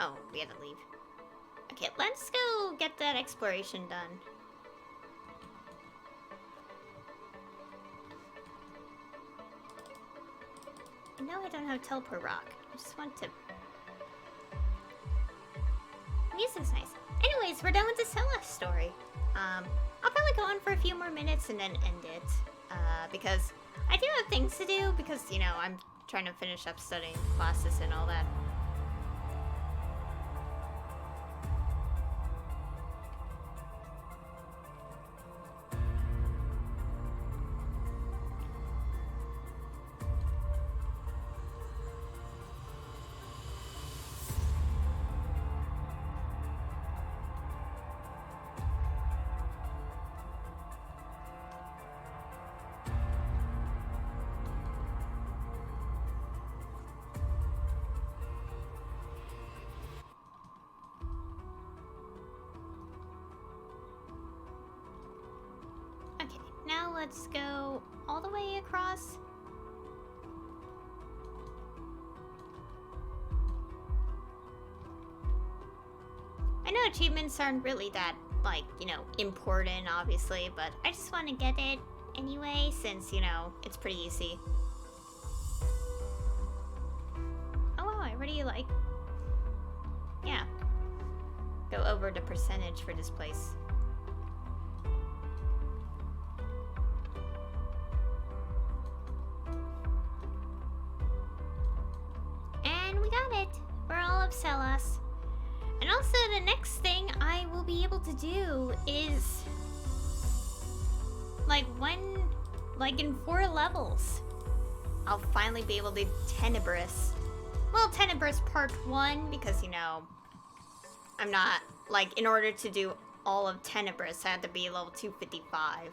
Oh, we had to leave. Okay, let's go get that exploration done. No, I don't have teleport rock. I just want to... Music's nice. Anyways, we're done with the Sellas story. I'll probably go on for a few more minutes and then end it. Because I do have things to do because, you know, I'm trying to finish up studying classes and all that. let's go all the way across. I know achievements aren't really that, like, you know, important, obviously, but I just want to get it anyway, since, you know, it's pretty easy. Oh wow, I already, like, yeah, go over the percentage for this place. And we got it! We're all of Sellas. And also, the next thing I will be able to do is, like, in 4 levels, I'll finally be able to do Tenebris. Well, Tenebris Part 1, because, you know, I'm not, like, in order to do all of Tenebris, I had to be level 255.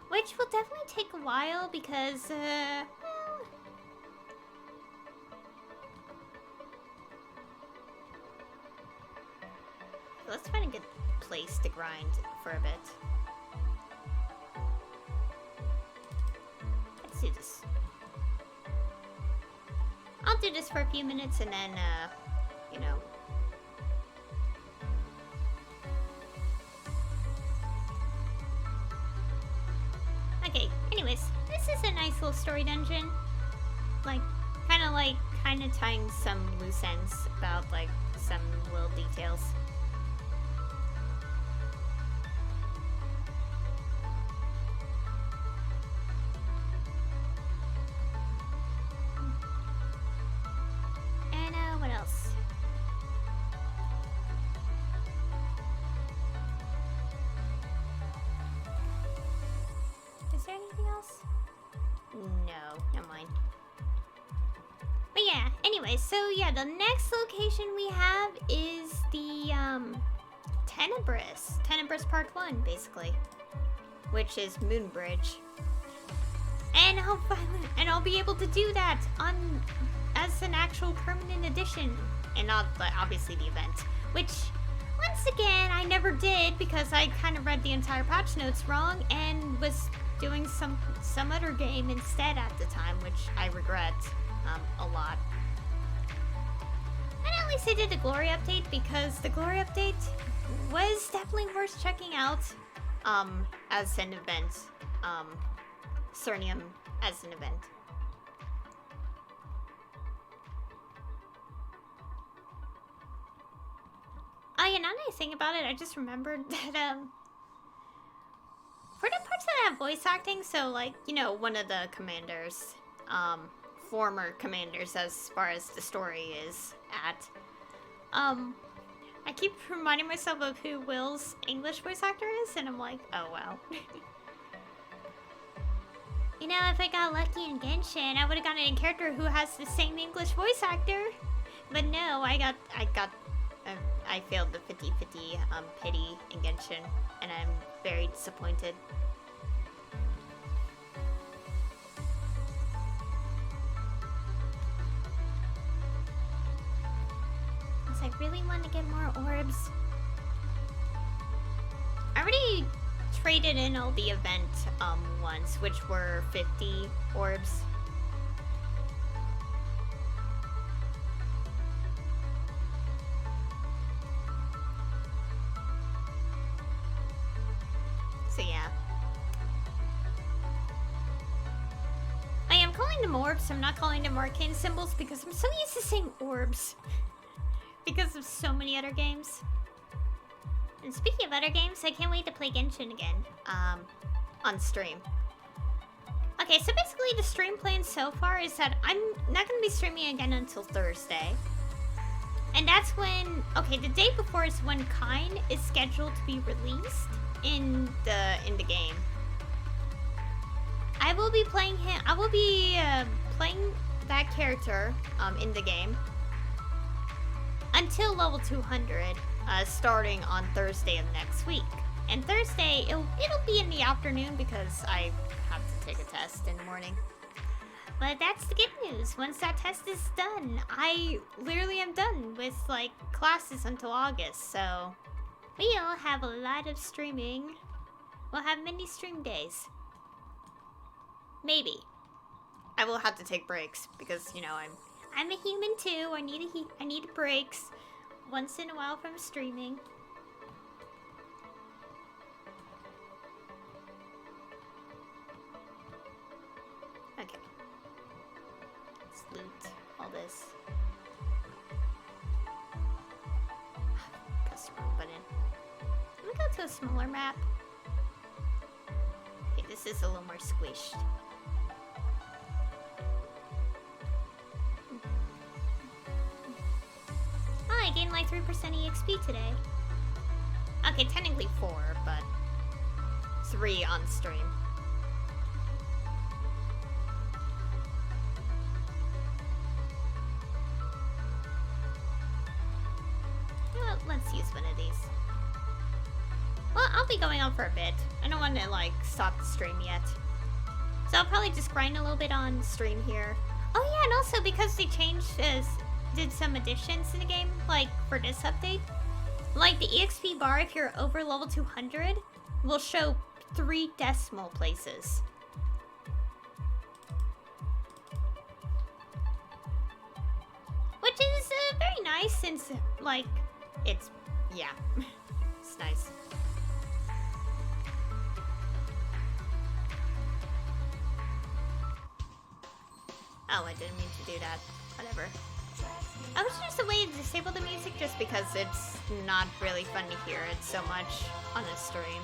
Which will definitely take a while, because, well... Let's find a good place to grind for a bit. Let's do this. I'll do this for a few minutes and then, you know. Okay, anyways, this is a nice little story dungeon. Like, kind of tying some loose ends about, like, some little details. What else? Is there anything else? No, never mind. But yeah, anyway, so yeah, the next location we have is the Tenebris. Tenebris Part 1, basically. Which is Moonbridge. And I'll be able to do that on as an actual permanent edition, and not obviously the event, which once again I never did because I kind of read the entire patch notes wrong and was doing some other game instead at the time, which I regret a lot. And at least I did the Glory update because the Glory update was definitely worth checking out as an event. Cernium as an event. Oh yeah, now that I think about it, I just remembered that, for the parts that have voice acting, so, like, you know, one of the commanders, former commanders as far as the story is at, I keep reminding myself of who Will's English voice actor is, and I'm like, oh wow. You know, if I got lucky in Genshin, I would have gotten a character who has the same English voice actor. But no, I failed the 50-50 pity in Genshin, and I'm very disappointed. Because I really want to get more orbs. I already traded in all the event ones, which were 50 orbs. So yeah. I am calling them orbs, I'm not calling them arcane symbols because I'm so used to saying orbs. Because of so many other games. And speaking of other games, I can't wait to play Genshin again, on stream. Okay, so basically the stream plan so far is that I'm not going to be streaming again until Thursday. And that's when, okay, the day before is when Kine is scheduled to be released in the game. I will be playing him, I will be playing that character in the game until level 200. Starting on Thursday of next week. And Thursday, it'll be in the afternoon because I have to take a test in the morning. But that's the good news. Once that test is done, I literally am done with, like, classes until August. So we'll have a lot of streaming. We'll have many stream days. Maybe. I will have to take breaks because, you know, I'm a human too. I need breaks once in a while from streaming. Okay. Let's loot all this. Press the wrong button. Let me go to a smaller map. Okay, this is a little more squished. Oh, I gained like 3% EXP today. Okay, technically 4, but 3 on stream. Well, let's use one of these. Well, I'll be going on for a bit. I don't want to, like, stop the stream yet. So I'll probably just grind a little bit on stream here. Oh yeah, and also because they changed, did some additions in the game, like, for this update. Like, the EXP bar, if you're over level 200, will show 3 decimal places. Which is very nice since, like, it's, yeah, it's nice. Oh, I didn't mean to do that. Whatever. I wish there's a way to disable the music just because it's not really fun to hear it so much on a stream.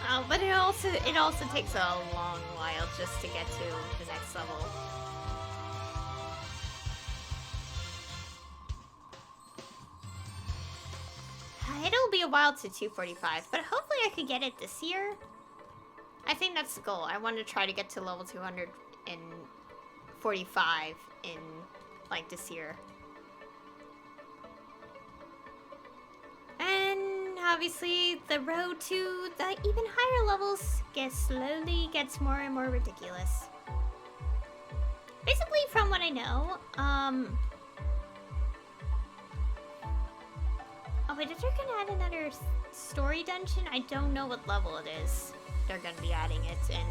Oh, but it also takes a long while just to get to the next level. It'll be a while to 245, but hopefully I could get it this year. I think that's the goal. I want to try to get to level 245 in, like, this year. And obviously, the road to the even higher levels slowly gets more and more ridiculous. Basically, from what I know, oh wait, is there gonna add another story dungeon? I don't know what level it is. They're gonna be adding it in.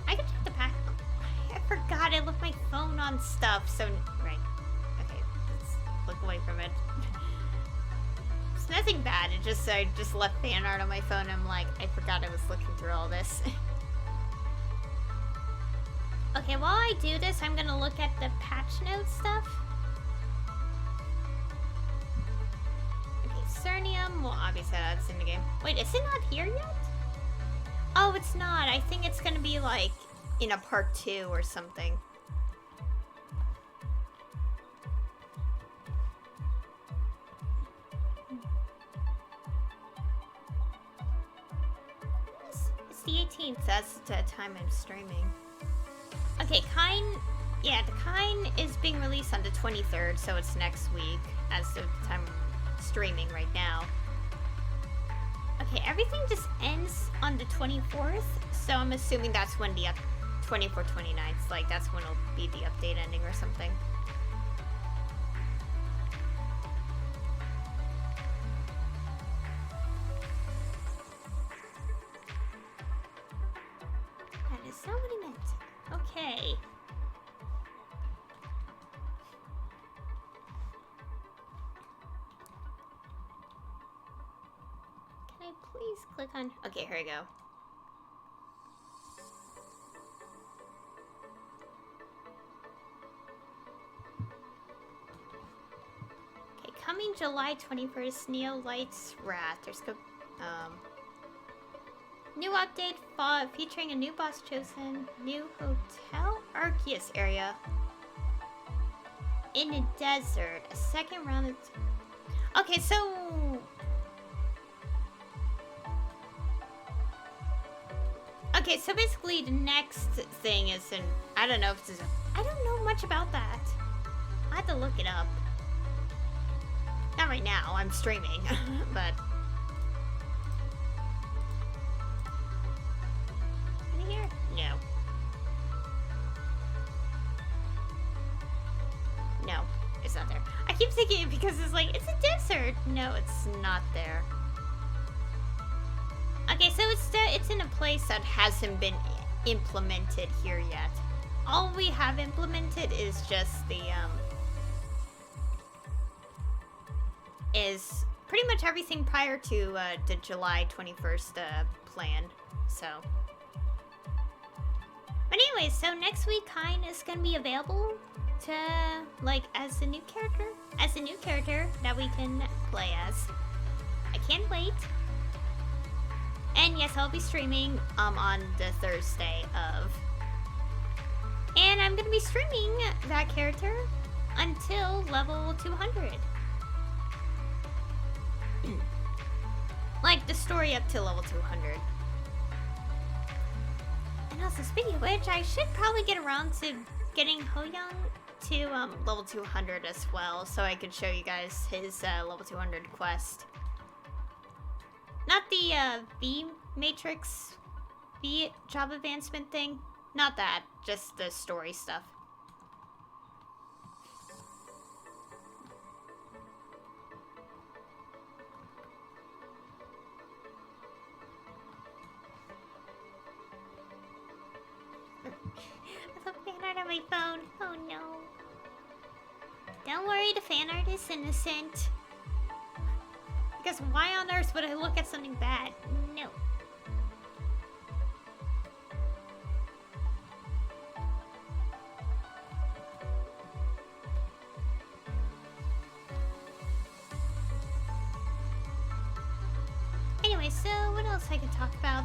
I can check the pack. I forgot I left my phone on stuff, so... Right. Okay, let's look away from it. It's nothing bad, I just left fan art on my phone. I'm like, I forgot I was looking through all this. Okay, while I do this, I'm gonna look at the patch notes stuff. Cernium, well, obviously that's in the game. Wait, is it not here yet? Oh, it's not. I think it's gonna be like in a part 2 or something. It's the 18th. That's the time I'm streaming. Okay, yeah, the Kine is being released on the 23rd, so it's next week as the time streaming right now. Okay, everything just ends on the 24th, so I'm assuming that's when the 24th, 29th, like that's when it'll be the update ending or something. That is not what I meant. Okay. Please click on... Okay, here we go. Okay, coming July 21st, Neo Lights Wrath. There's new update featuring a new boss chosen, new hotel Arceus area in a desert. A second round of... Okay, so... Okay, so basically the next thing is in... I don't know if this is... I don't know much about that. I have to look it up. Not right now, I'm streaming, but... In here? No. keep thinking it because it's like, it's a desert. No, it's not there. Okay, so it's in a place that hasn't been implemented here yet. All we have implemented is just the, is pretty much everything prior to, the July 21st, plan, so. But anyway, so next week, Kine is gonna be available to, like, as a new character that we can play as. I can't wait. And yes, I'll be streaming, on the Thursday of. And I'm gonna be streaming that character until level 200. Like, the story up to level 200. And also, speaking of which, I should probably get around to getting Ho-Young to level 200 as well, so I could show you guys his level 200 quest. Not the V-Matrix, V-Job advancement thing. Not that, just the story stuff. I love fan art on my phone. Oh no. Don't worry, the fan art is innocent. Because why on earth would I look at something bad? No. Anyway, so what else I could talk about?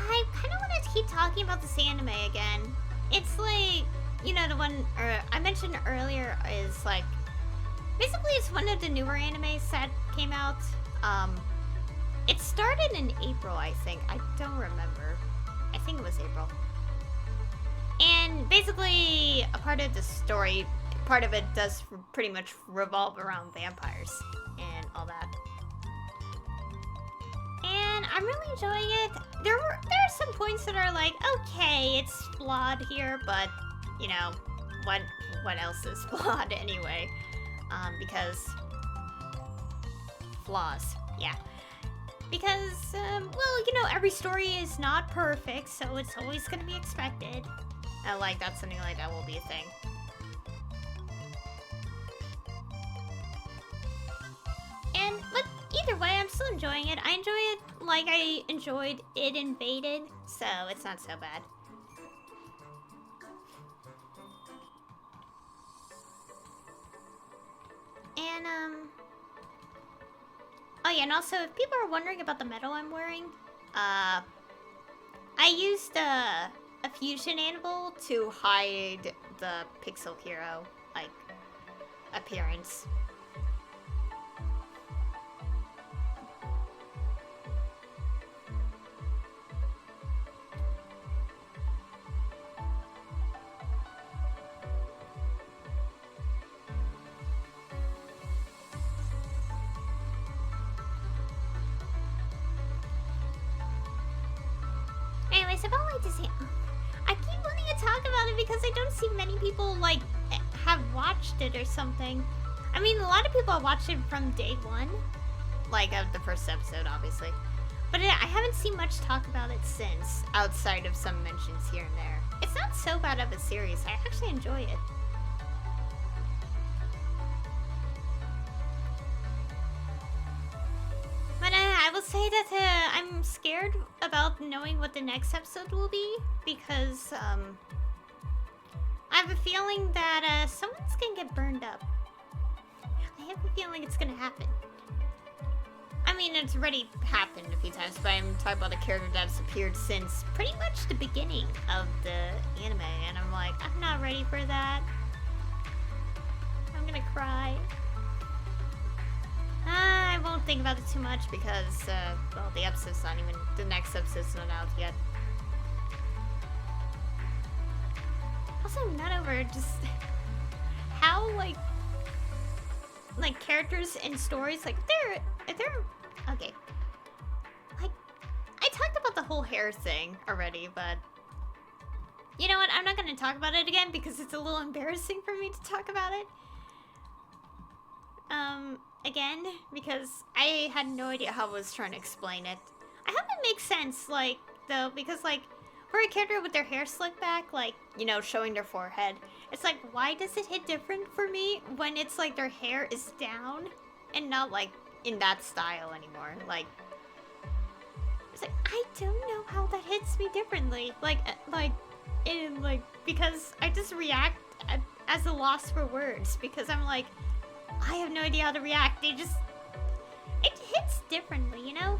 I kind of want to keep talking about this anime again. It's like, you know, the one I mentioned earlier is like, basically it's one of the newer animes that came out. It started in April, I think. I don't remember. I think it was April. And basically, a part of the story, part of it does pretty much revolve around vampires and all that. And I'm really enjoying it. There are some points that are like, okay, it's flawed here, but you know, what else is flawed anyway? Because flaws, yeah. Because well, you know, every story is not perfect, so it's always gonna be expected. I like that something like that will be a thing. But either way, I'm still enjoying it. I enjoy it like I enjoyed It Invaded, so it's not so bad. And, oh yeah, and also, if people are wondering about the medal I'm wearing, I used a fusion animal to hide the Pixel Hero, like, appearance. Anyways, about like this, I keep wanting to talk about it because I don't see many people like have watched it or something. I mean, a lot of people have watched it from day one, like of the first episode, obviously. But I haven't seen much talk about it since, outside of some mentions here and there. It's not so bad of a series. I actually enjoy it. But I will say that I'm scared about knowing what the next episode will be, because I have a feeling that someone's gonna get burned up. I have a feeling it's gonna happen. I mean, it's already happened a few times, but I'm talking about a character that's appeared since pretty much the beginning of the anime, and I'm like, I'm not ready for that. I'm gonna cry. I won't think about it too much because, well, the next episode's not out yet. Also, not over, just how, like characters and stories, like, they're, okay. Like, I talked about the whole hair thing already, but, You know what? I'm not gonna talk about it again because it's a little embarrassing for me to talk about it. Again, because I had no idea how I was trying to explain it. I hope it makes sense, like, though, because, like, for a character with their hair slicked back, like, you know, showing their forehead, it's like, why does it hit different for me when it's like their hair is down and not, like, in that style anymore? Like, it's like, I don't know how that hits me differently. Because I just react as a loss for words, because I'm like, I have no idea how to react. It hits differently, you know?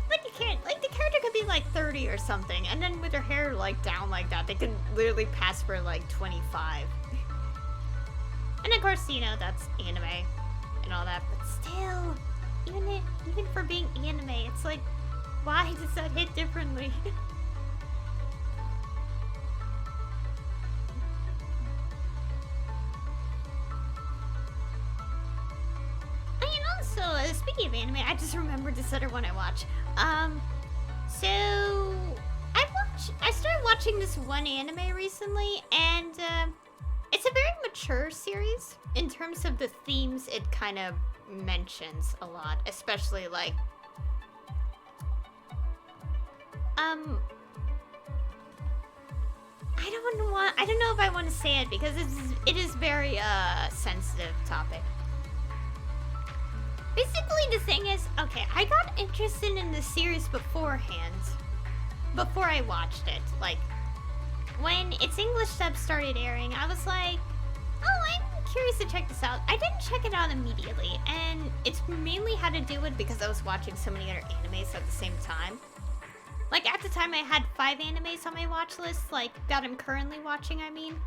Like, the character could be like 30 or something, and then with their hair like down like that, they could literally pass for like 25. And of course, you know, that's anime and all that, but still, even for being anime, it's like, why does that hit differently? So, speaking of anime, I just remembered this other one I watch. So I started watching this one anime recently, and it's a very mature series in terms of the themes it kind of mentions a lot, especially like I don't know if I want to say it because it is very sensitive topic. Basically, the thing is, okay, I got interested in the series beforehand, before I watched it. Like, when its English dub started airing, I was like, oh, I'm curious to check this out. I didn't check it out immediately, and it's mainly had to do with because I was watching so many other animes at the same time. Like, at the time, I had 5 animes on my watch list, like, that I'm currently watching, I mean.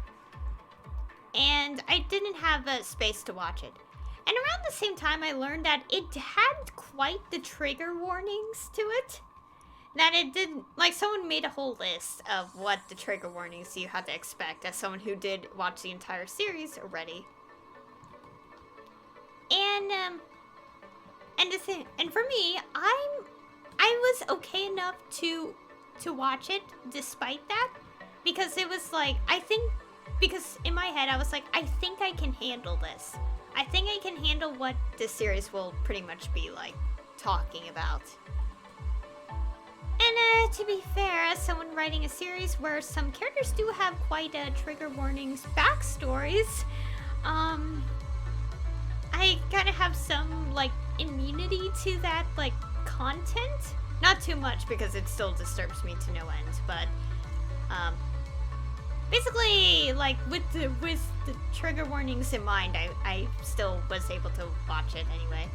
And I didn't have a space to watch it. And around the same time, I learned that it had quite the trigger warnings to it. That it didn't, like, someone made a whole list of what the trigger warnings you had to expect as someone who did watch the entire series already. And for me, I was okay enough to watch it despite that, because it was like, because in my head I was like, I think I can handle this. I think I can handle what this series will pretty much be, like, talking about. And, to be fair, as someone writing a series where some characters do have quite trigger warnings backstories, I kind of have some, like, immunity to that, like, content. Not too much, because it still disturbs me to no end, but, basically, like, with the trigger warnings in mind, I still was able to watch it anyway.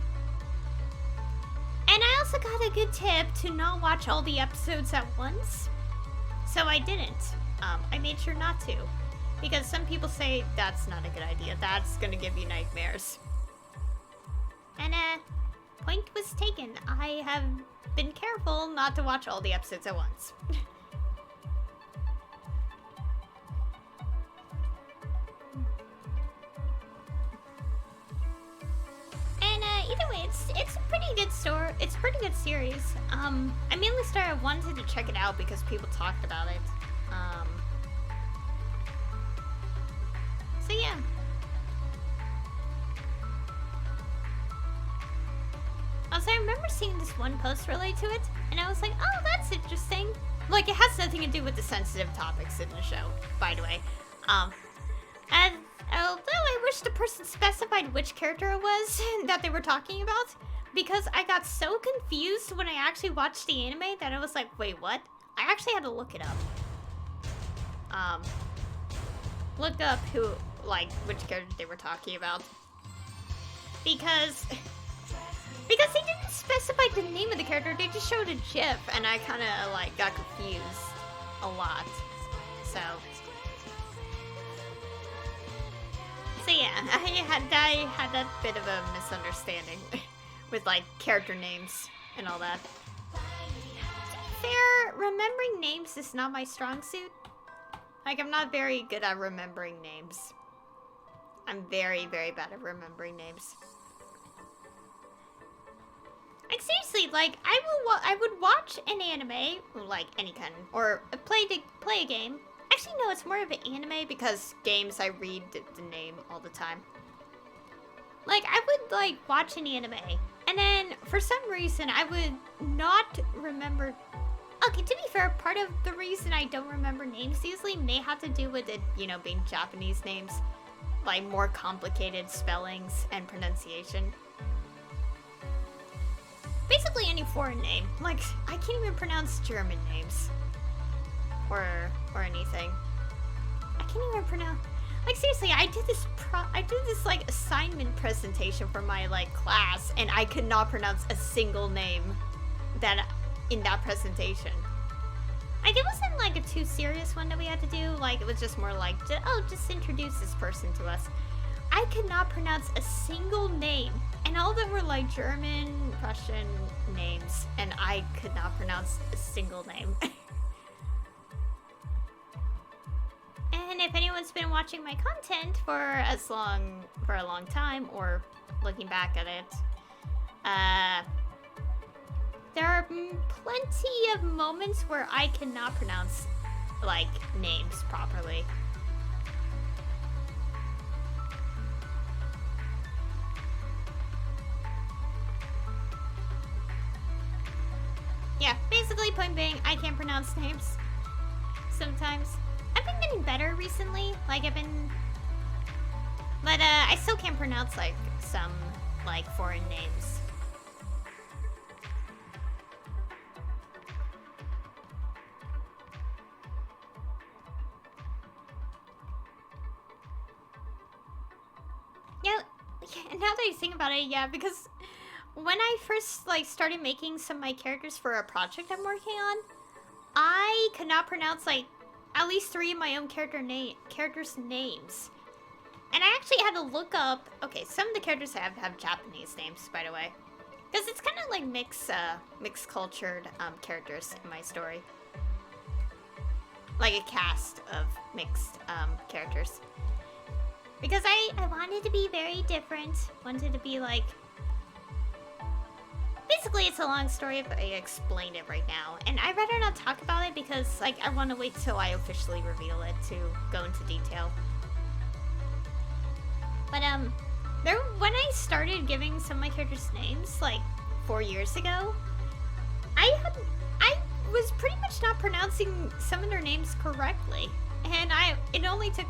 And I also got a good tip to not watch all the episodes at once. So I didn't. I made sure not to. Because some people say that's not a good idea. That's gonna give you nightmares. And, point was taken. I have been careful not to watch all the episodes at once. Either way, it's a pretty good story. It's a pretty good series. I mainly wanted to check it out because people talked about it. So yeah. Also, I remember seeing this one post related to it, and I was like, oh, that's interesting. Like, it has nothing to do with the sensitive topics in the show, by the way. And although I wish the person specified which character it was that they were talking about, because I got so confused when I actually watched the anime that I was like, wait, what? I actually had to look it up. Looked up which character they were talking about. Because they didn't specify the name of the character, they just showed a GIF, and I kind of, like, got confused a lot. So yeah, I had that bit of a misunderstanding with, like, character names and all that. To be fair, remembering names is not my strong suit. Like, I'm not very good at remembering names. I'm very, very bad at remembering names. Like, seriously, like, I would watch an anime, like, any kind, or play a game. I Actually, no, it's more of an anime because games I read the name all the time. Like, I would, like, watch an anime, and then, for some reason, I would not remember... Okay, to be fair, part of the reason I don't remember names easily may have to do with it, you know, being Japanese names. Like, more complicated spellings and pronunciation. Basically any foreign name. Like, I can't even pronounce German names. Or anything. I can't even pronounce... Like, seriously, I did this, like, assignment presentation for my, like, class, and I could not pronounce a single name in that presentation. Like, it wasn't, like, a too serious one that we had to do. Like, it was just more like, just introduce this person to us. I could not pronounce a single name, and all of them were, like, German, Russian names, and I could not pronounce a single name. And if anyone's been watching my content for a long time, or looking back at it, there are plenty of moments where I cannot pronounce, like, names properly. Yeah, basically, point being, I can't pronounce names sometimes. I've been getting better recently, like, but, I still can't pronounce, like, some, like, foreign names. Yeah, now that I think about it, yeah, because when I first, like, started making some of my characters for a project I'm working on, I could not pronounce, like, at least 3 of my own characters' names. And I actually had to look up... Okay, some of the characters have Japanese names, by the way. Because it's kind of like mixed-cultured characters in my story. Like a cast of mixed characters. Because I wanted to be very different. Wanted to be like... Basically, it's a long story, but I explained it right now. And I'd rather not talk about it because, like, I want to wait till I officially reveal it to go into detail. But, when I started giving some of my characters names, like, 4 years ago, I was pretty much not pronouncing some of their names correctly. And it only took,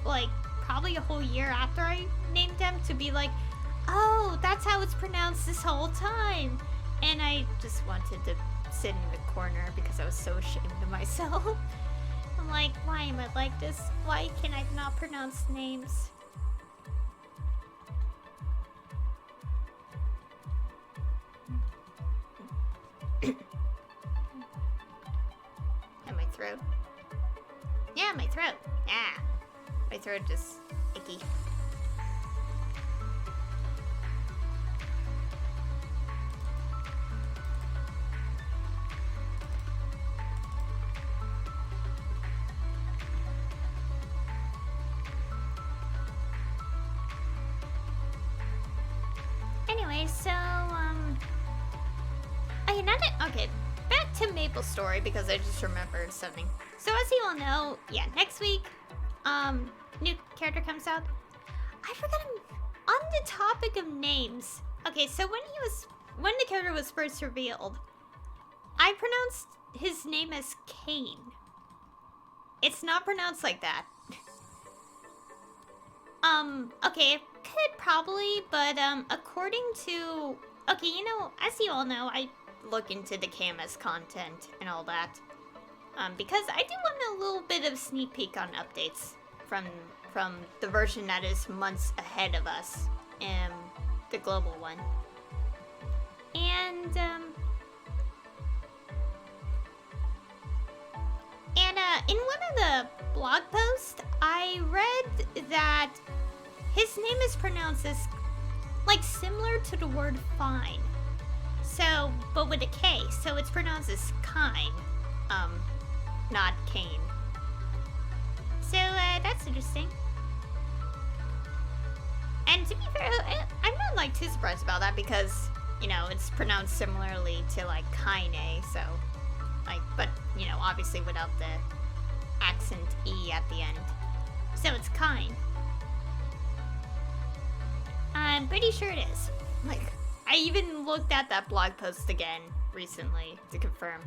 like, probably a whole year after I named them to be like, oh, that's how it's pronounced this whole time. And I just wanted to sit in the corner because I was so ashamed of myself. I'm like, why am I like this? Why can I not pronounce names? And my throat. Yeah, my throat. Yeah. My throat just icky. Anyway, so, okay, back to Maplestory, because I just remembered something. So as you all know, yeah, next week, new character comes out. I forgot on the topic of names. Okay, so when the character was first revealed, I pronounced his name as Kane. It's not pronounced like that. Okay, it could probably, but, according to... Okay, you know, as you all know, I look into the KMS content and all that. Because I do want a little bit of sneak peek on updates from the version that is months ahead of us, the global one. And, in one of the blog posts, I read that his name is pronounced as, like, similar to the word fine. So, but with a K, so it's pronounced as kine, not Kane. So, that's interesting. And to be fair, I'm not, like, too surprised about that because, you know, it's pronounced similarly to, like, Kaine, so, like, but, you know, obviously without accent E at the end. So it's kind. I'm pretty sure it is. Like, I even looked at that blog post again recently to confirm.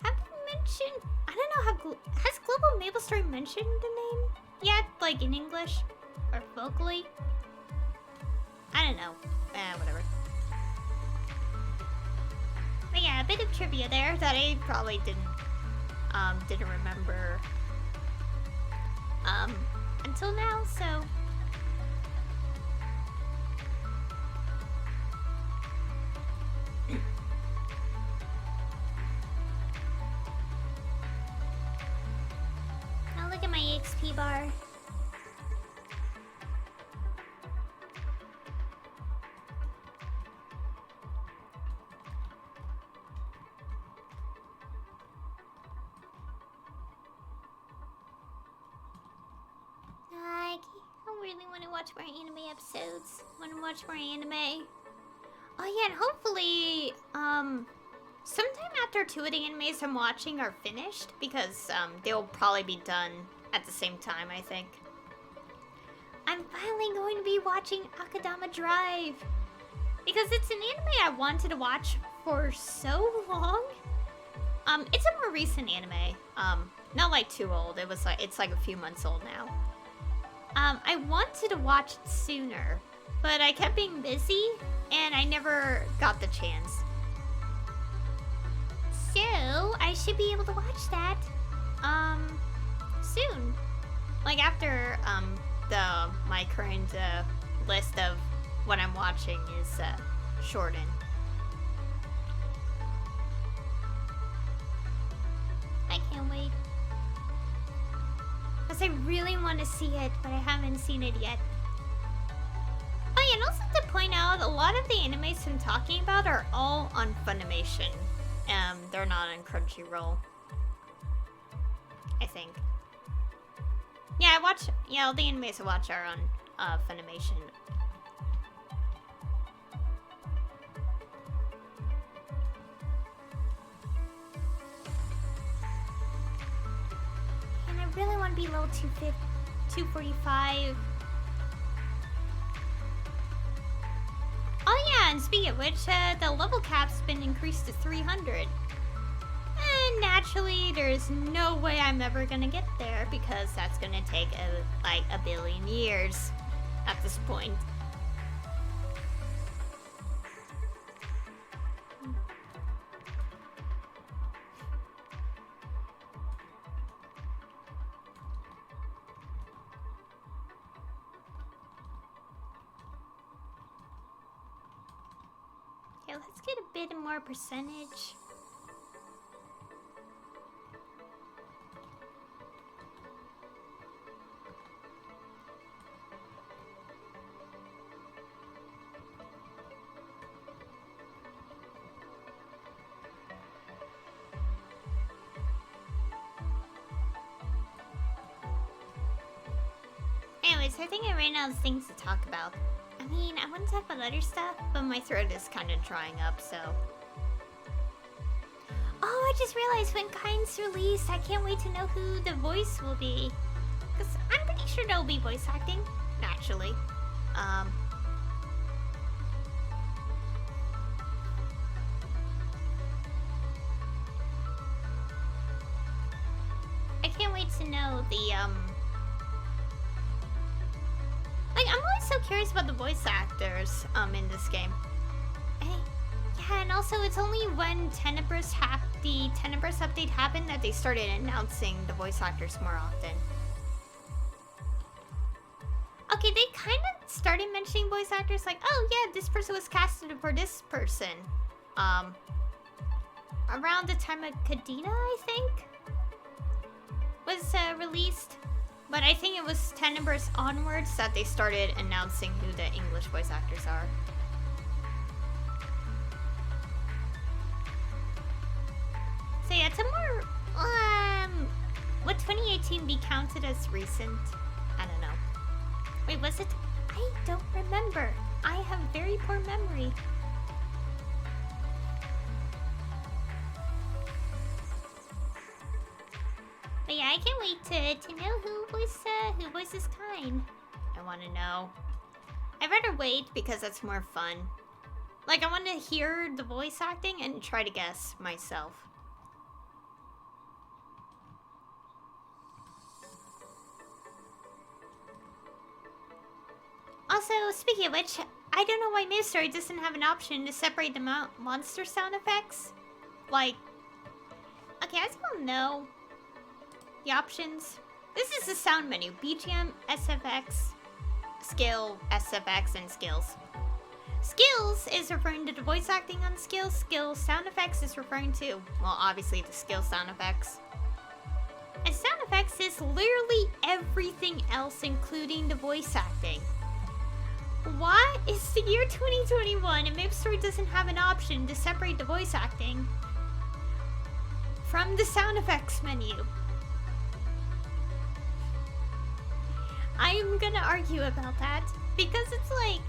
Have you mentioned... I don't know how... Has Global Maplestory mentioned the name yet? Like, in English? Or vocally? I don't know. Whatever. But yeah, a bit of trivia there that I probably didn't remember until now, so now look at my EXP bar. I really want to watch more anime episodes. Want to watch more anime. Oh yeah, and hopefully, sometime after 2 of the animes I'm watching are finished, because they'll probably be done at the same time, I think. I'm finally going to be watching Akadama Drive, because it's an anime I wanted to watch for so long. It's a more recent anime. Not like too old. It's like a few months old now. I wanted to watch it sooner, but I kept being busy, and I never got the chance. So, I should be able to watch that, soon. Like, after, my current, list of what I'm watching is, shortened. I can't wait. Because I really want to see it, but I haven't seen it yet. Oh yeah, and also to point out, a lot of the animes I'm talking about are all on Funimation. They're not on Crunchyroll. I think. Yeah, all the animes I watch are on Funimation. I really want to be level 245. Oh yeah, and speaking of which, the level cap's been increased to 300. And naturally, there's no way I'm ever gonna get there, because that's gonna take like a billion years at this point. Okay, let's get a bit more percentage. Anyways, I think I ran out of things to talk about. I mean, I want to talk about other stuff, but my throat is kind of drying up, so... Oh, I just realized when Kind's released, I can't wait to know who the voice will be. Because I'm pretty sure there'll be voice acting, naturally. I can't wait to know the, Like, I'm always so curious about the voice actors, in this game. Yeah, and also it's only when the Tenebris update happened that they started announcing the voice actors more often. Okay, they kind of started mentioning voice actors, like, oh yeah, this person was casted for this person. Around the time of Kadena, I think, was released. But I think it was Tenebris onwards that they started announcing who the English voice actors are. So yeah, it's a more, would 2018 be counted as recent? I don't know. Wait, was it? I don't remember. I have very poor memory. I can't wait to know who voices Kine. I want to know. I'd rather wait because that's more fun. Like, I want to hear the voice acting and try to guess myself. Also, speaking of which, I don't know why Maplestory doesn't have an option to separate the monster sound effects. Like, okay, I just want to know the options. This is the sound menu. BGM, SFX, skill, SFX, and skills. Skills is referring to the voice acting on skills. Skill sound effects is referring to, well, obviously the skill sound effects. And sound effects is literally everything else, including the voice acting. Why is the year 2021 and Maplestory doesn't have an option to separate the voice acting from the sound effects menu? I'm gonna argue about that because it's like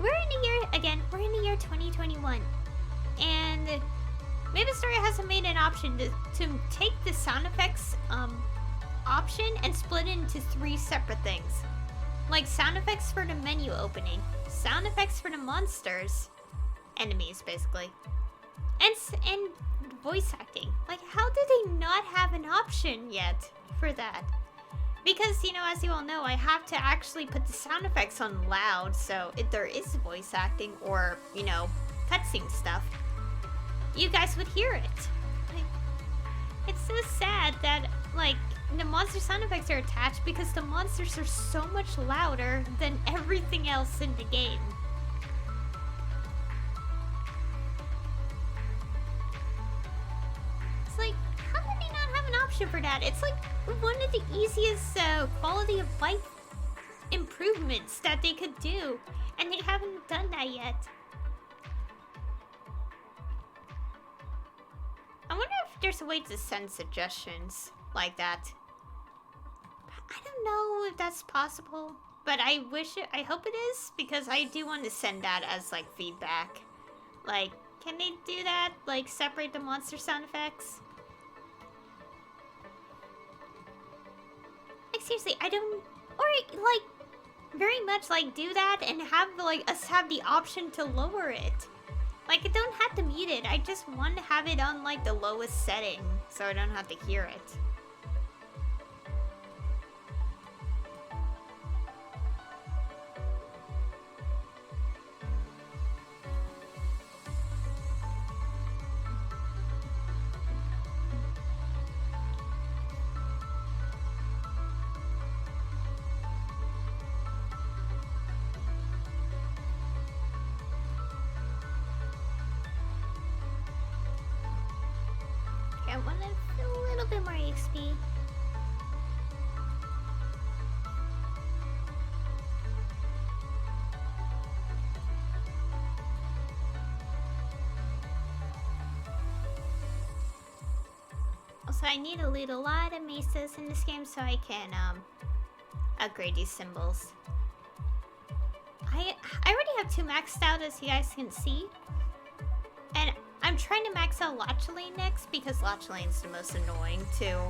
we're in the year 2021, and Maplestory hasn't made an option to take the sound effects option and split it into 3 separate things. Like sound effects for the menu opening, sound effects for the monsters, Enemies, basically. and voice acting. Like, how do they not have an option yet for that? Because, you know, as you all know, I have to actually put the sound effects on loud, so if there is voice acting or, you know, cutscene stuff, you guys would hear it. Like, it's so sad that, like, the monster sound effects are attached because the monsters are so much louder than everything else in the game. It's like, how do they not have an option for that? It's like one of the easiest quality of life improvements that they could do, and they haven't done that yet. I wonder if there's a way to send suggestions like that. I don't know if that's possible, but I hope it is, because I do want to send that as, like, feedback. Like, can they do that? Like, separate the monster sound effects? Like, seriously, I don't... Or, like, very much, like, do that and have, like, us have the option to lower it. Like, I don't have to mute it, I just want to have it on, like, the lowest setting, so I don't have to hear it. I want a little bit more XP. Also, I need to loot a lot of mesas in this game so I can upgrade these symbols. I already have 2 maxed out, as you guys can see. And I'm trying to max out Lotchaline next because Lotchaline's the most annoying to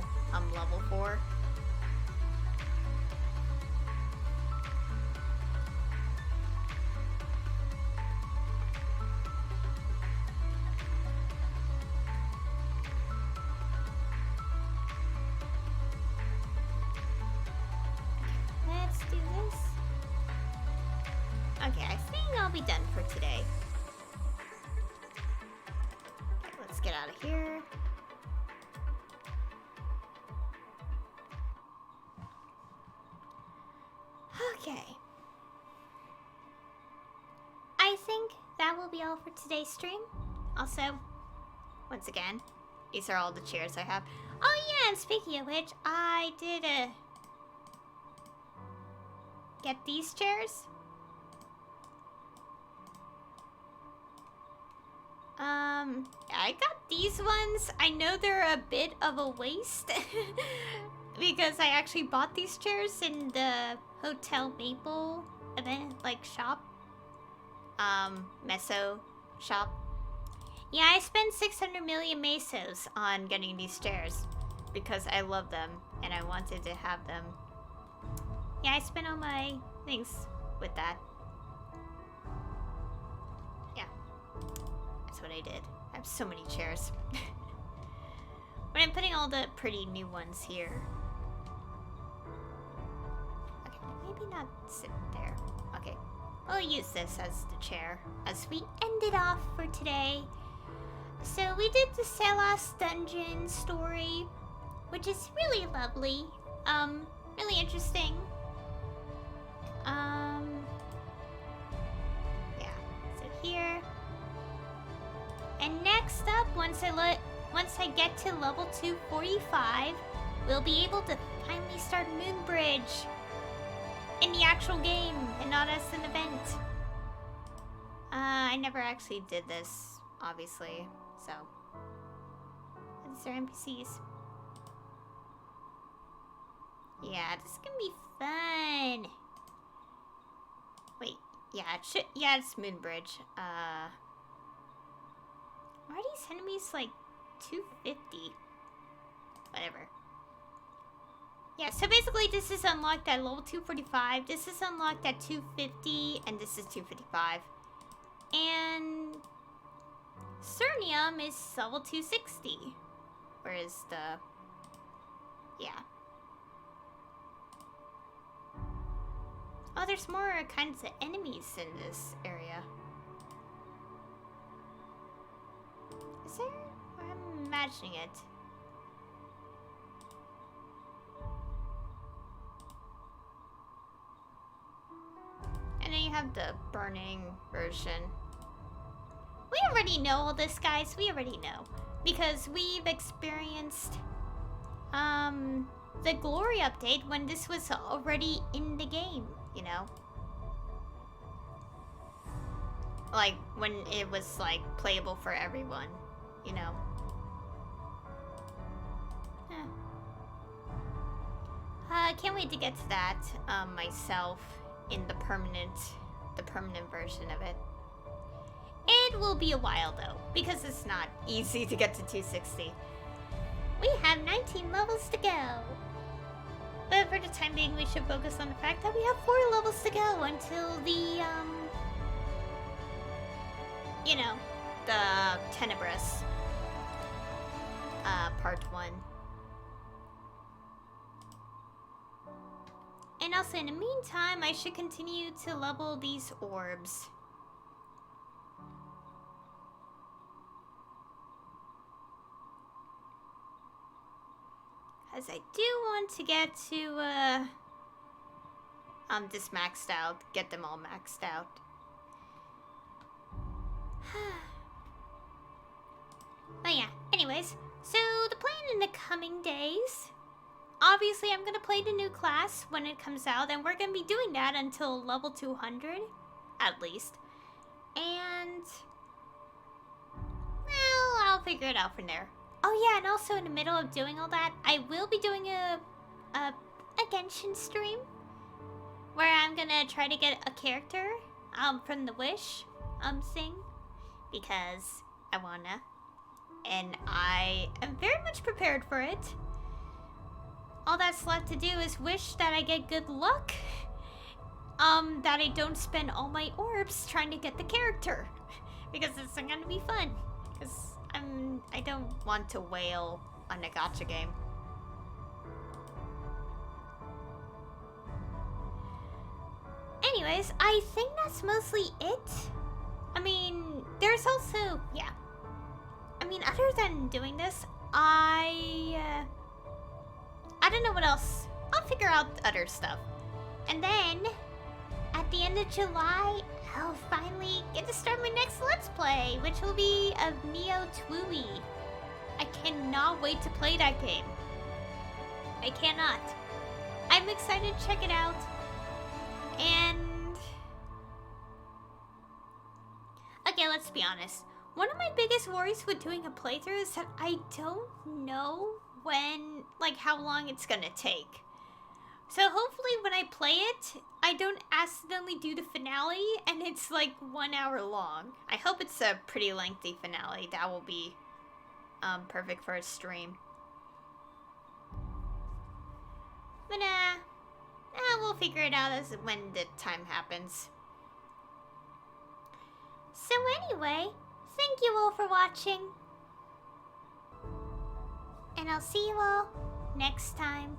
level 4. Let's do this. Okay, I think I'll be done for today. Okay, let's get out of here. Okay. I think that will be all for today's stream. Also, once again, these are all the chairs I have. Oh yeah, and speaking of which, I did get these chairs. I got these ones. I know they're a bit of a waste because I actually bought these chairs in the Hotel Maple event, like, shop. Meso shop. Yeah, I spent 600 million mesos On getting these chairs because I love them. and I wanted to have them. Yeah, I spent all my things with that. Yeah, that's what I did. I have so many chairs. But I'm putting all the pretty new ones here. Okay, maybe not sit there. Okay, we'll use this as the chair as we end it off for today. So we did the Sellas dungeon story, which is really lovely. Really interesting. Yeah, so here. And next up, once I get to level 245, we'll be able to finally start Moonbridge in the actual game and not as an event. I never actually did this, obviously, so. These are NPCs. Yeah, this is gonna be fun. Wait, yeah, it's Moonbridge. Why are these enemies like 250? Whatever. Yeah, so basically this is unlocked at level 245, this is unlocked at 250, and this is 255. And Cernium is level 260. Whereas the... yeah. Oh, there's more kinds of enemies in this area. Is there? Or I'm imagining it. And then you have the burning version. We already know all this, guys. We already know. Because we've experienced the glory update when this was already in the game, you know? Like, when it was, like, playable for everyone, you know? Can't wait to get to that, myself, in the permanent version of it. It will be a while, though, because it's not easy to get to 260. We have 19 levels to go. But for the time being, we should focus on the fact that we have 4 levels to go until the, you know, the Tenebris, part 1. And also, in the meantime, I should continue to level these orbs. Because I do want to get to, this maxed out. Get them all maxed out. But yeah, anyways. So, the plan in the coming days... obviously, I'm going to play the new class when it comes out. And we're going to be doing that until level 200. At least. And... well, I'll figure it out from there. Oh yeah, and also in the middle of doing all that, I will be doing a Genshin stream where I'm gonna try to get a character from the Wish thing because I wanna, and I am very much prepared for it. All that's left to do is wish that I get good luck, that I don't spend all my orbs trying to get the character because it's gonna be fun. Because I don't want to wail on a gacha game. Anyways, I think that's mostly it. I mean, there's also, yeah. I mean, other than doing this, I don't know what else. I'll figure out other stuff. And then, at the end of July, I'll finally get to start my next Let's Play, which will be of Neo Twooey. I cannot wait to play that game. I cannot. I'm excited to check it out. And... okay, let's be honest. One of my biggest worries with doing a playthrough is that I don't know when, like, how long it's gonna take. So hopefully when I play it, I don't accidentally do the finale and it's like 1 hour long. I hope it's a pretty lengthy finale. That will be perfect for a stream. But, we'll figure it out as when the time happens. So anyway, thank you all for watching. And I'll see you all next time.